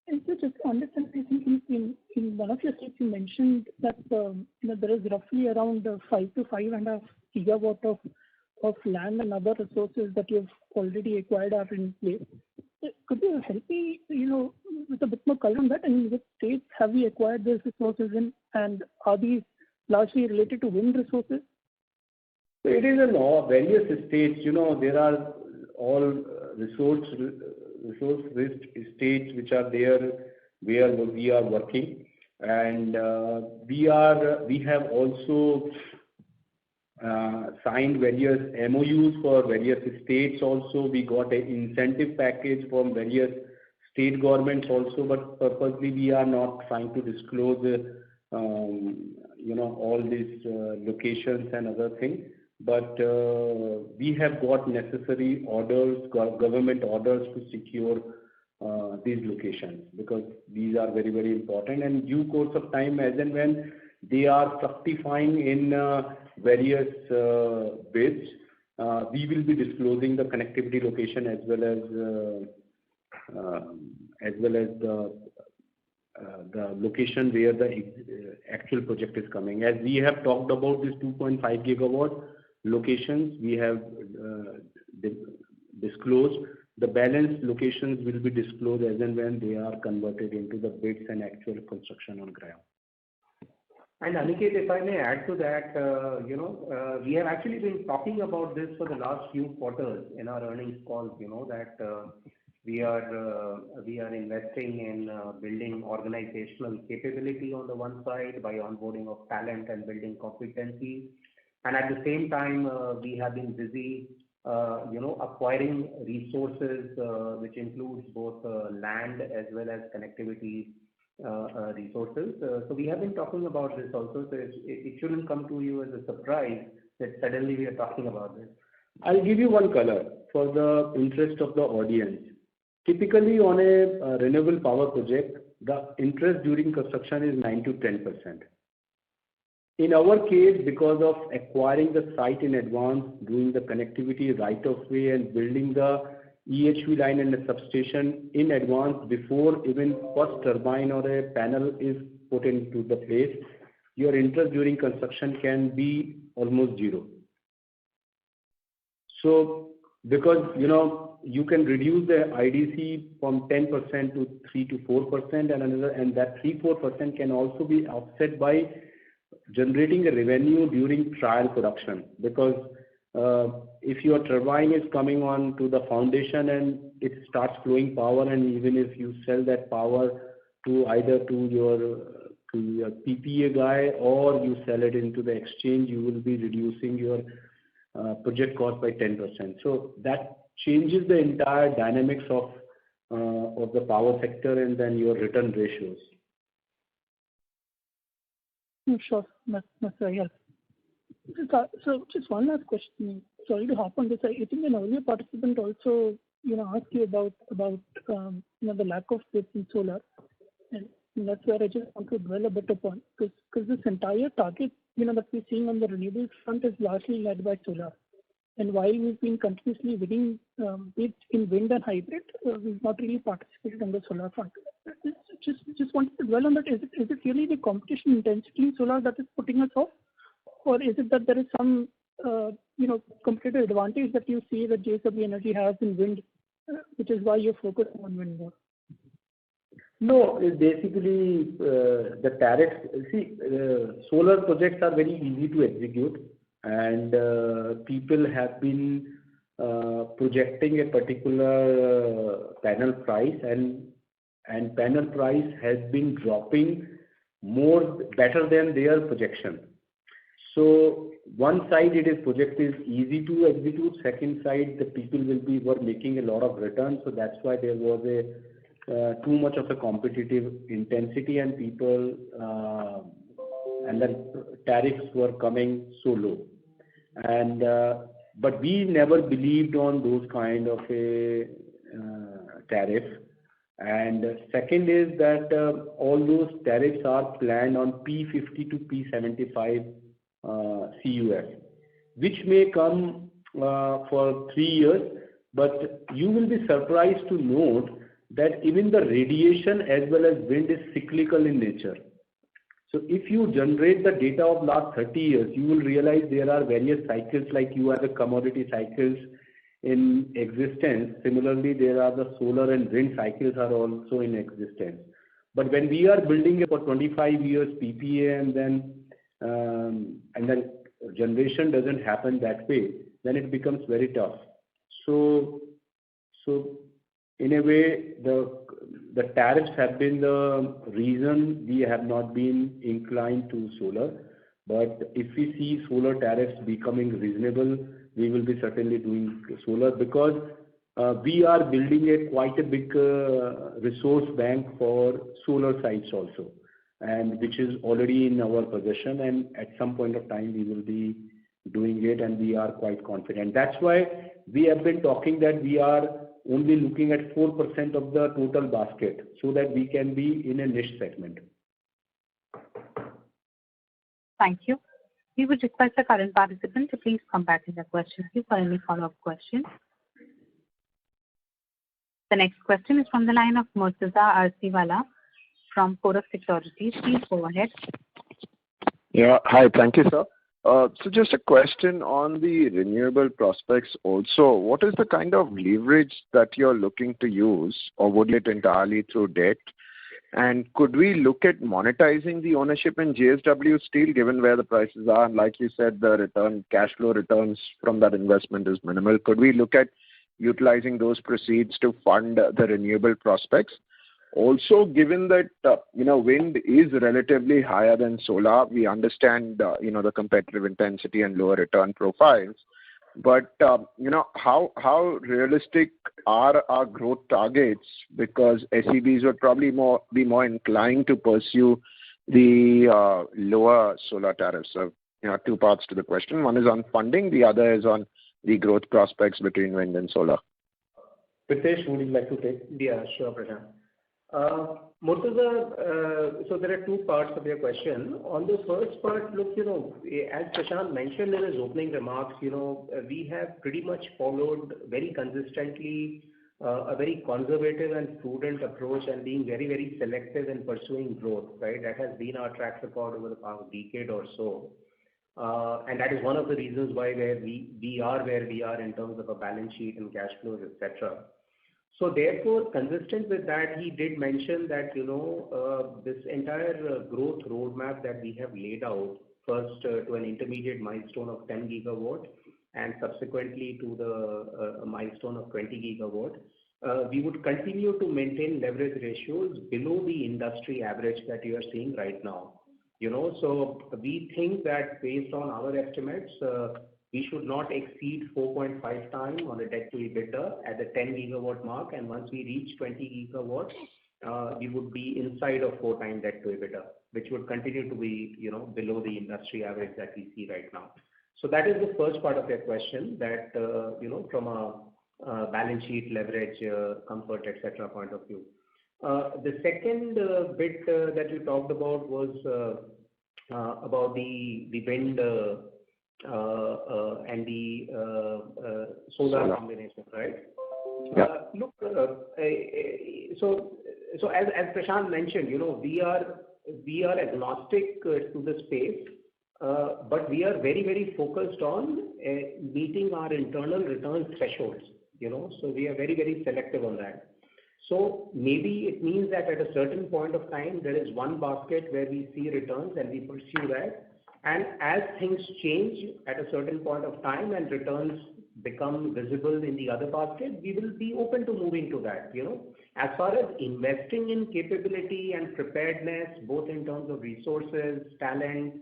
And so just to understand, I think in one of your statements you mentioned that there is roughly around 5 to 5.5 gigawatt of land and other resources that you've already acquired are in place. Could you help me, with a bit more color on that? And which states have we acquired those resources in, and are these largely related to wind resources? So it is in various states. There are all resource-rich states which are there where we are working, and we have also signed various MOUs for various states also. We got an incentive package from various state governments also, but purposely we are not trying to disclose all these locations and other things. But we have got necessary orders, government orders to secure these locations, because these are very, very important. And due course of time, as and when they are fructifying in various bids, we will be disclosing the connectivity location as well as the location where the actual project is coming. As we have talked about this 2.5 gigawatt locations, we have disclosed. The balanced locations will be disclosed as and when they are converted into the bids and actual construction on ground. And Aniket, if I may add to that, we have actually been talking about this for the last few quarters in our earnings calls, that we are investing in building organizational capability on the one side by onboarding of talent and building competency. And at the same time, we have been busy, acquiring resources, which includes both land as well as connectivity resources. So we have been talking about this also. So it shouldn't come to you as a surprise that suddenly we are talking about this. I'll give you one color for the interest of the audience. Typically, on a renewable power project, the interest during construction is 9 to 10%. In our case, because of acquiring the site in advance, doing the connectivity right of way, and building the EHV line and the substation in advance before even first turbine or a panel is put into the place, your interest during construction can be almost zero. So, because you can reduce the IDC from 10% to 3 to 4%, and that 3-4% can also be offset by generating a revenue during trial production. Because if your turbine is coming on to the foundation and it starts flowing power, and even if you sell that power to either to your PPA guy or you sell it into the exchange, you will be reducing your project cost by 10%. So that changes the entire dynamics of the power sector and then your return ratios. Sure, that's very helpful. So just one last question. Sorry to hop on this. I think an earlier participant also asked you about the lack of bids in solar, and that's where I just want to dwell a bit upon, because this entire target that we're seeing on the renewables front is largely led by solar. And while we've been continuously winning bids in wind and hybrid, we've not really participated on the solar front. Just wanted to dwell on that. Is it really the competition intensity in solar that is putting us off, or is it that there is some competitive advantage that you see that JSW Energy has in wind, which is why you're focused on wind more? No, it's basically the tariffs. See, solar projects are very easy to execute, and people have been projecting a particular panel price, and panel price has been dropping better than their projection. So one side, project is easy to execute. Second side, the people were making a lot of returns. So that's why there was too much of a competitive intensity, and people and then tariffs were coming so low. And but we never believed on those kind of a tariff. And second is that all those tariffs are planned on P50 to P75 CUF, which may come for 3 years, but you will be surprised to note that even the radiation as well as wind is cyclical in nature. So if you generate the data of last 30 years, you will realize there are various cycles, like you have the commodity cycles in existence. Similarly, there are the solar and wind cycles are also in existence. But when we are building for 25 years PPA and then generation doesn't happen that way, then it becomes very tough. So in a way, the tariffs have been the reason we have not been inclined to solar. But if we see solar tariffs becoming reasonable, we will be certainly doing solar, because we are building quite a big resource bank for solar sites also, and which is already in our possession, and at some point of time we will be doing it, and we are quite confident. That's why we have been talking that we are only looking at 4% of the total basket, so that we can be in a niche segment. Thank you. We would request the current participant to please come back in the question queue for any follow-up questions. The next question is from the line of Murtaza Arsiwala from Kotak Securities. Please go ahead. Yeah, hi, thank you, sir. So just a question on the renewable prospects also. What is the kind of leverage that you're looking to use, or would it entirely through debt? And could we look at monetizing the ownership in JSW Steel, given where the prices are? And like you said, the cash flow returns from that investment is minimal. Could we look at utilizing those proceeds to fund the renewable prospects? Also, given that wind is relatively higher than solar, we understand the competitive intensity and lower return profiles. But how realistic are our growth targets? Because SEBs would probably be more inclined to pursue the lower solar tariffs. So two parts to the question. One is on funding, the other is on the growth prospects between wind and solar? Pritesh, would you like to take? Yeah, sure, Prashant. Murtuza, so there are two parts of your question. On the first part, look, as Prashant mentioned in his opening remarks, we have pretty much followed very consistently a very conservative and prudent approach and being very, very selective in pursuing growth, right? That has been our track record over the past decade or so. And that is one of the reasons why we are where we are in terms of a balance sheet and cash flows, etc. So therefore, consistent with that, he did mention that, this entire growth roadmap that we have laid out, first to an intermediate milestone of 10 gigawatt and subsequently to the milestone of 20 gigawatt, we would continue to maintain leverage ratios below the industry average that you are seeing right now. So we think that based on our estimates, we should not exceed 4.5 times on a debt to EBITDA at the 10 gigawatt mark, and once we reach 20 gigawatts, we would be inside of 4 times debt to EBITDA, which would continue to be, below the industry average that we see right now. So that is the first part of your question, that from a balance sheet, leverage, comfort, etc. point of view. The second bit that you talked about was about the wind and the solar combination, right? Yeah. Look, so as Prashant mentioned, we are agnostic to the space, but we are very, very focused on meeting our internal return thresholds. So we are very, very selective on that. So maybe it means that at a certain point of time, there is one basket where we see returns and we pursue that. And as things change at a certain point of time and returns become visible in the other basket, we will be open to moving to that. As far as investing in capability and preparedness, both in terms of resources, talent,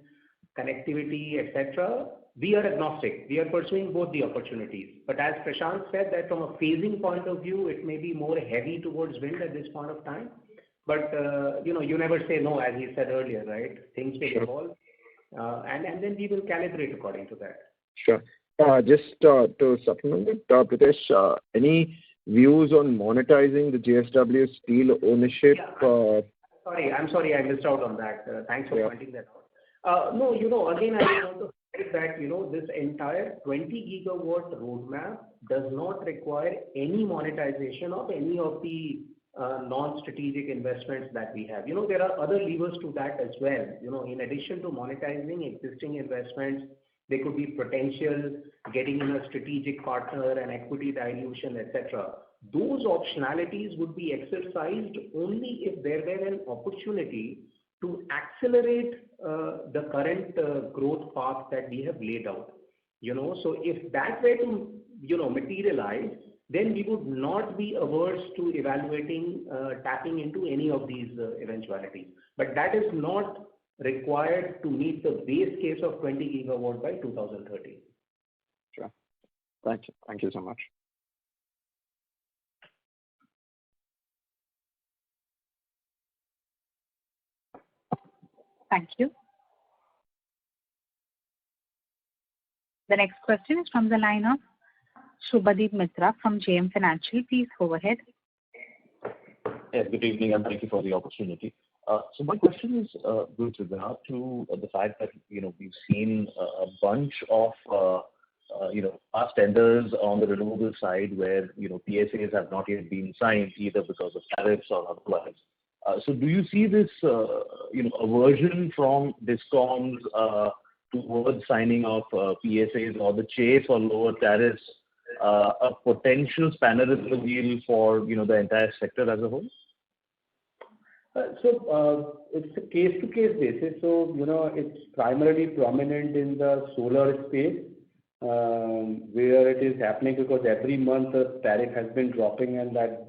connectivity, etc., we are agnostic. We are pursuing both the opportunities. But as Prashant said, that from a phasing point of view, it may be more heavy towards wind at this point of time. But, you never say no, as he said earlier, right? Things may evolve. And then we will calibrate according to that. Sure. Just to supplement it, Pritesh, any views on monetizing the JSW Steel ownership? Yeah. I'm sorry, I missed out on that. Thanks for pointing that out. No, again, I want to say that, this entire 20 gigawatt roadmap does not require any monetization of any of the non-strategic investments that we have. There are other levers to that as well. In addition to monetizing existing investments, there could be potential getting in a strategic partner and equity dilution, etc. Those optionalities would be exercised only if there were an opportunity to accelerate the current growth path that we have laid out. So if that were to, materialize, then we would not be averse to evaluating tapping into any of these eventualities. But that is not required to meet the base case of 20 gigawatt by 2030. Sure. Thank you. Thank you so much. Thank you. The next question is from the line of Subhadip Mitra from JM Financial. Please go ahead. Yes, good evening, and thank you for the opportunity. So my question is with regard to the fact that we've seen a bunch of past tenders on the renewable side where PSAs have not yet been signed either because of tariffs or otherwise. So do you see this aversion from DISCOMs towards signing of PSAs or the chase for lower tariffs a potential spanner in the wheel for the entire sector as a whole? So it's a case-to-case basis. So, it's primarily prominent in the solar space where it is happening because every month the tariff has been dropping, and that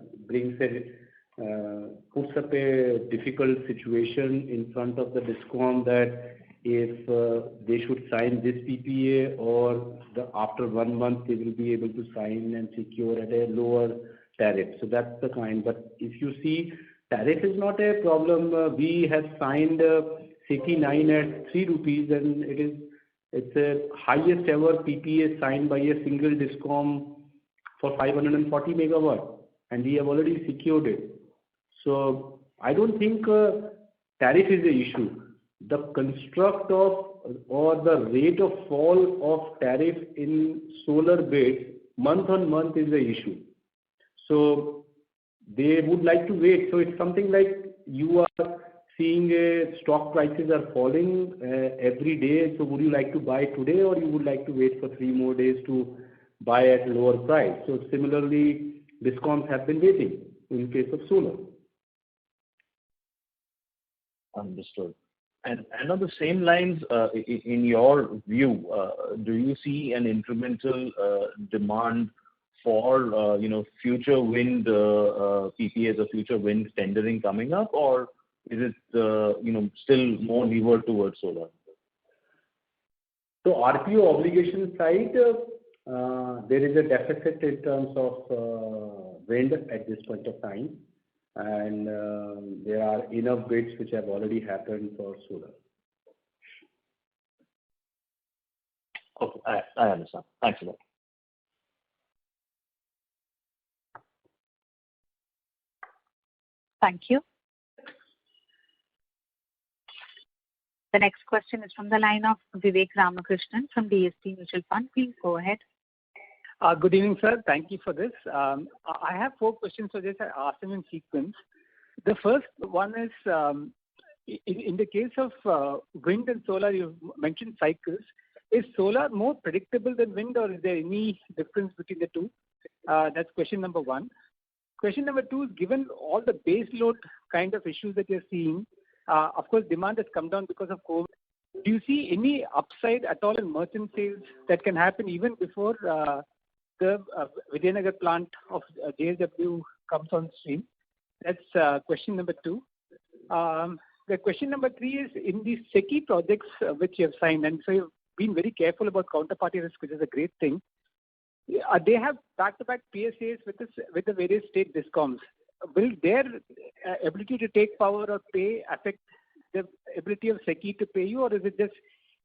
puts up a difficult situation in front of the DISCOM that if they should sign this PPA or after 1 month they will be able to sign and secure at a lower tariff. So that's the kind. But if you see, tariff is not a problem. We have signed SECI 9 at 3 rupees, and it is It's a highest ever PPA signed by a single discom for 540 megawatt, and we have already secured it. So I don't think tariff is the issue. The construct of or the rate of fall of tariff in solar bids month on month is the issue. So they would like to wait. So it's something like you are seeing stock prices are falling every day. So would you like to buy today, or you would like to wait for 3 more days to buy at lower price? So similarly, discoms have been waiting in case of solar. Understood. And on the same lines, in your view, do you see an incremental demand for future wind PPAs or future wind tendering coming up, or is it still more levered towards solar? So RPO obligation side, there is a deficit in terms of wind at this point of time, and there are enough bids which have already happened for solar. Okay, I understand. Thanks a lot. Thank you. The next question is from the line of Vivek Ramakrishnan from DSP Mutual Fund. Please go ahead. Good evening, sir. Thank you for this. I have 4 questions, so just ask them in sequence. The first one is, in the case of wind and solar, you mentioned cycles. Is solar more predictable than wind, or is there any difference between the two? That's question number 1. Question number 2 is, given all the base load kind of issues that you're seeing, of course, demand has come down because of COVID. Do you see any upside at all in merchant sales that can happen even before the Vijayanagar plant of JSW comes on stream? That's question number 2. The question number 3 is, in these SECI projects which you have signed, and so you've been very careful about counterparty risk, which is a great thing. They have back-to-back PSAs with the various state discoms. Will their ability to take power or pay affect the ability of SECI to pay you, or is it just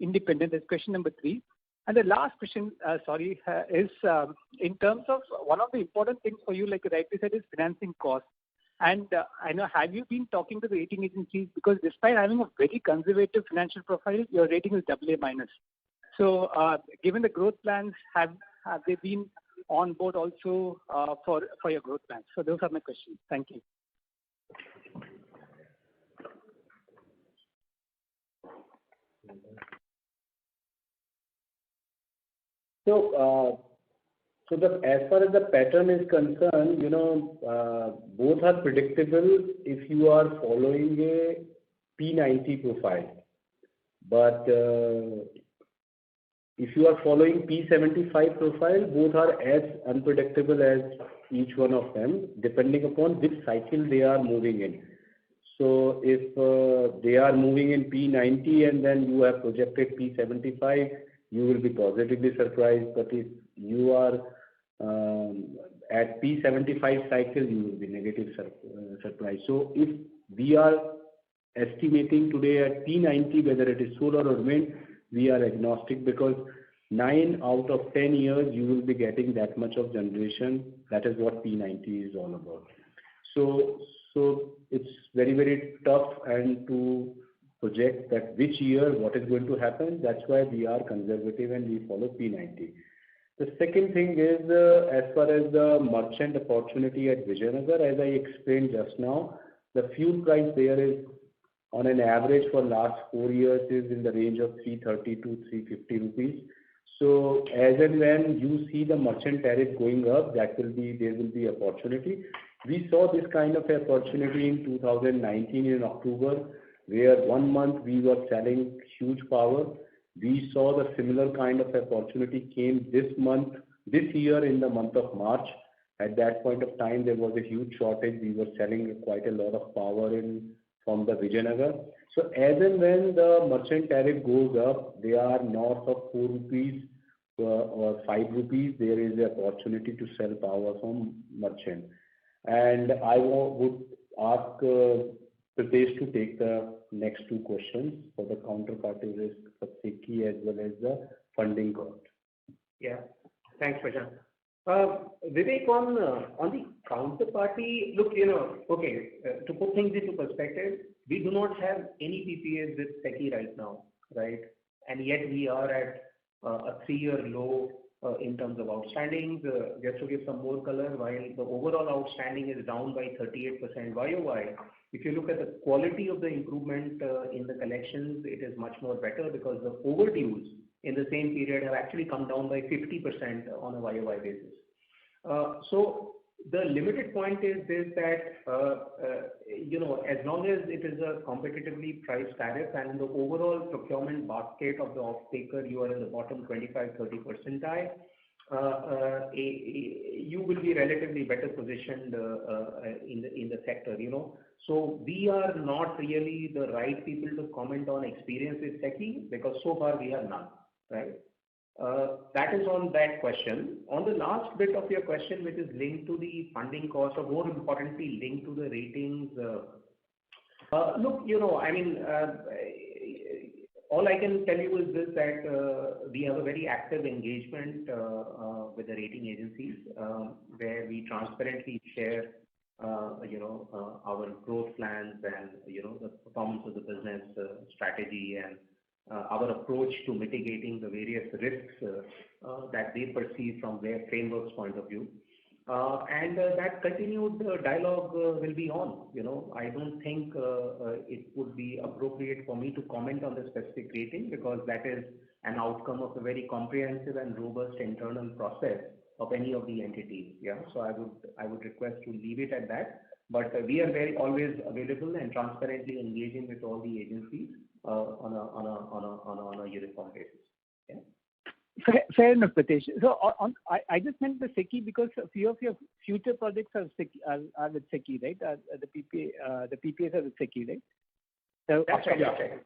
independent? That's question number 3. And the last question, is in terms of one of the important things for you, like you rightly said, is financing costs. And I know, have you been talking to the rating agencies? Because despite having a very conservative financial profile, your rating is AA minus. So given the growth plans, have they been on board also for your growth plans? So those are my questions. Thank you. So, as far as the pattern is concerned, both are predictable if you are following a P90 profile. But if you are following P75 profile, both are as unpredictable as each one of them, depending upon which cycle they are moving in. So if they are moving in P90 and then you have projected P75, you will be positively surprised. But if you are at P75 cycle, you will be negative surprised. So if we are estimating today at P90, whether it is solar or wind, we are agnostic, because 9 out of 10 years you will be getting that much of generation. That is what P90 is all about. So it's very, very tough and to project that which year what is going to happen. That's why we are conservative and we follow P90. The second thing is, as far as the merchant opportunity at Vijayanagar, as I explained just now, the fuel price there is on an average for last 4 years is in the range of 330 to 350 rupees. So as and when you see the merchant tariff going up, there will be opportunity. We saw this kind of opportunity in 2019 in October, where 1 month we were selling huge power. We saw the similar kind of opportunity came this year in the month of March. At that point of time, there was a huge shortage. We were selling quite a lot of power from the Vijayanagar. So as and when the merchant tariff goes up, they are north of 4 rupees or 5 rupees, there is an opportunity to sell power from merchant. And I would ask Pritesh to take the next two questions for the counterparty risk for SECI as well as the funding cost. Yeah. Thanks, Prashant. Vivek, on the counterparty, look, to put things into perspective, we do not have any PPAs with SECI right now, right? And yet we are at a 3-year low in terms of outstandings. Just to give some more color, while the overall outstanding is down by 38% YOY, if you look at the quality of the improvement in the collections, it is much more better because the overdues in the same period have actually come down by 50% on a YOY basis. So the limited point is this, that, as long as it is a competitively priced tariff and in the overall procurement basket of the off-taker, you are in the bottom 25-30 percentile, you will be relatively better positioned in the sector, So we are not really the right people to comment on experience with SECI because so far we have none, right? That is on that question. On the last bit of your question, which is linked to the funding cost, or more importantly, linked to the ratings. Look, all I can tell you is this, that we have a very active engagement with the rating agencies, where we transparently share, our growth plans and, the performance of the business strategy and our approach to mitigating the various risks that they perceive from their framework's point of view. And that continued dialogue will be on. I don't think it would be appropriate for me to comment on the specific rating because that is an outcome of a very comprehensive and robust internal process of any of the entities. Yeah, so I would request to leave it at that. But we are always available and transparently engaging with all the agencies on a uniform basis. Yeah. Fair enough, Pritesh. So I just meant the SECI because a few of your future projects are with SECI, right? The PPAs are with SECI, right? So that's right. Yeah.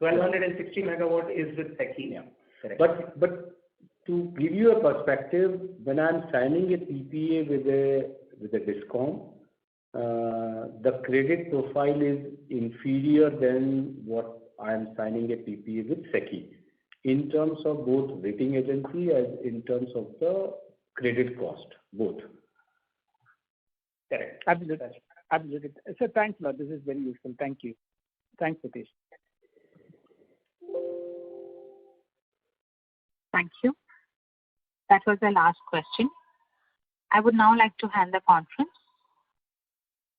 1260 megawatt is with SECI. Yeah. Correct. But to give you a perspective, when I'm signing a PPA with a DISCOM, the credit profile is inferior than what I'm signing a PPA with SECI in terms of both rating agency as in terms of the credit cost, both. Correct. Absolutely. So thanks a lot. This is very useful. Thank you. Thanks, Pritesh. Thank you. That was the last question. I would now like to hand the conference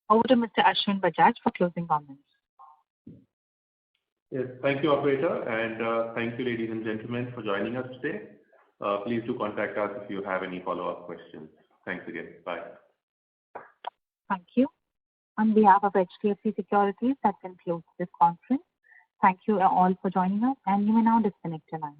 over to Mr. Ashwin Bajaj for closing comments. Yes, thank you, operator, and thank you, ladies and gentlemen, for joining us today. Please do contact us if you have any follow-up questions. Thanks again. Bye. Thank you. On behalf of HDFC Securities, that concludes this conference. Thank you all for joining us, and you may now disconnect your lines.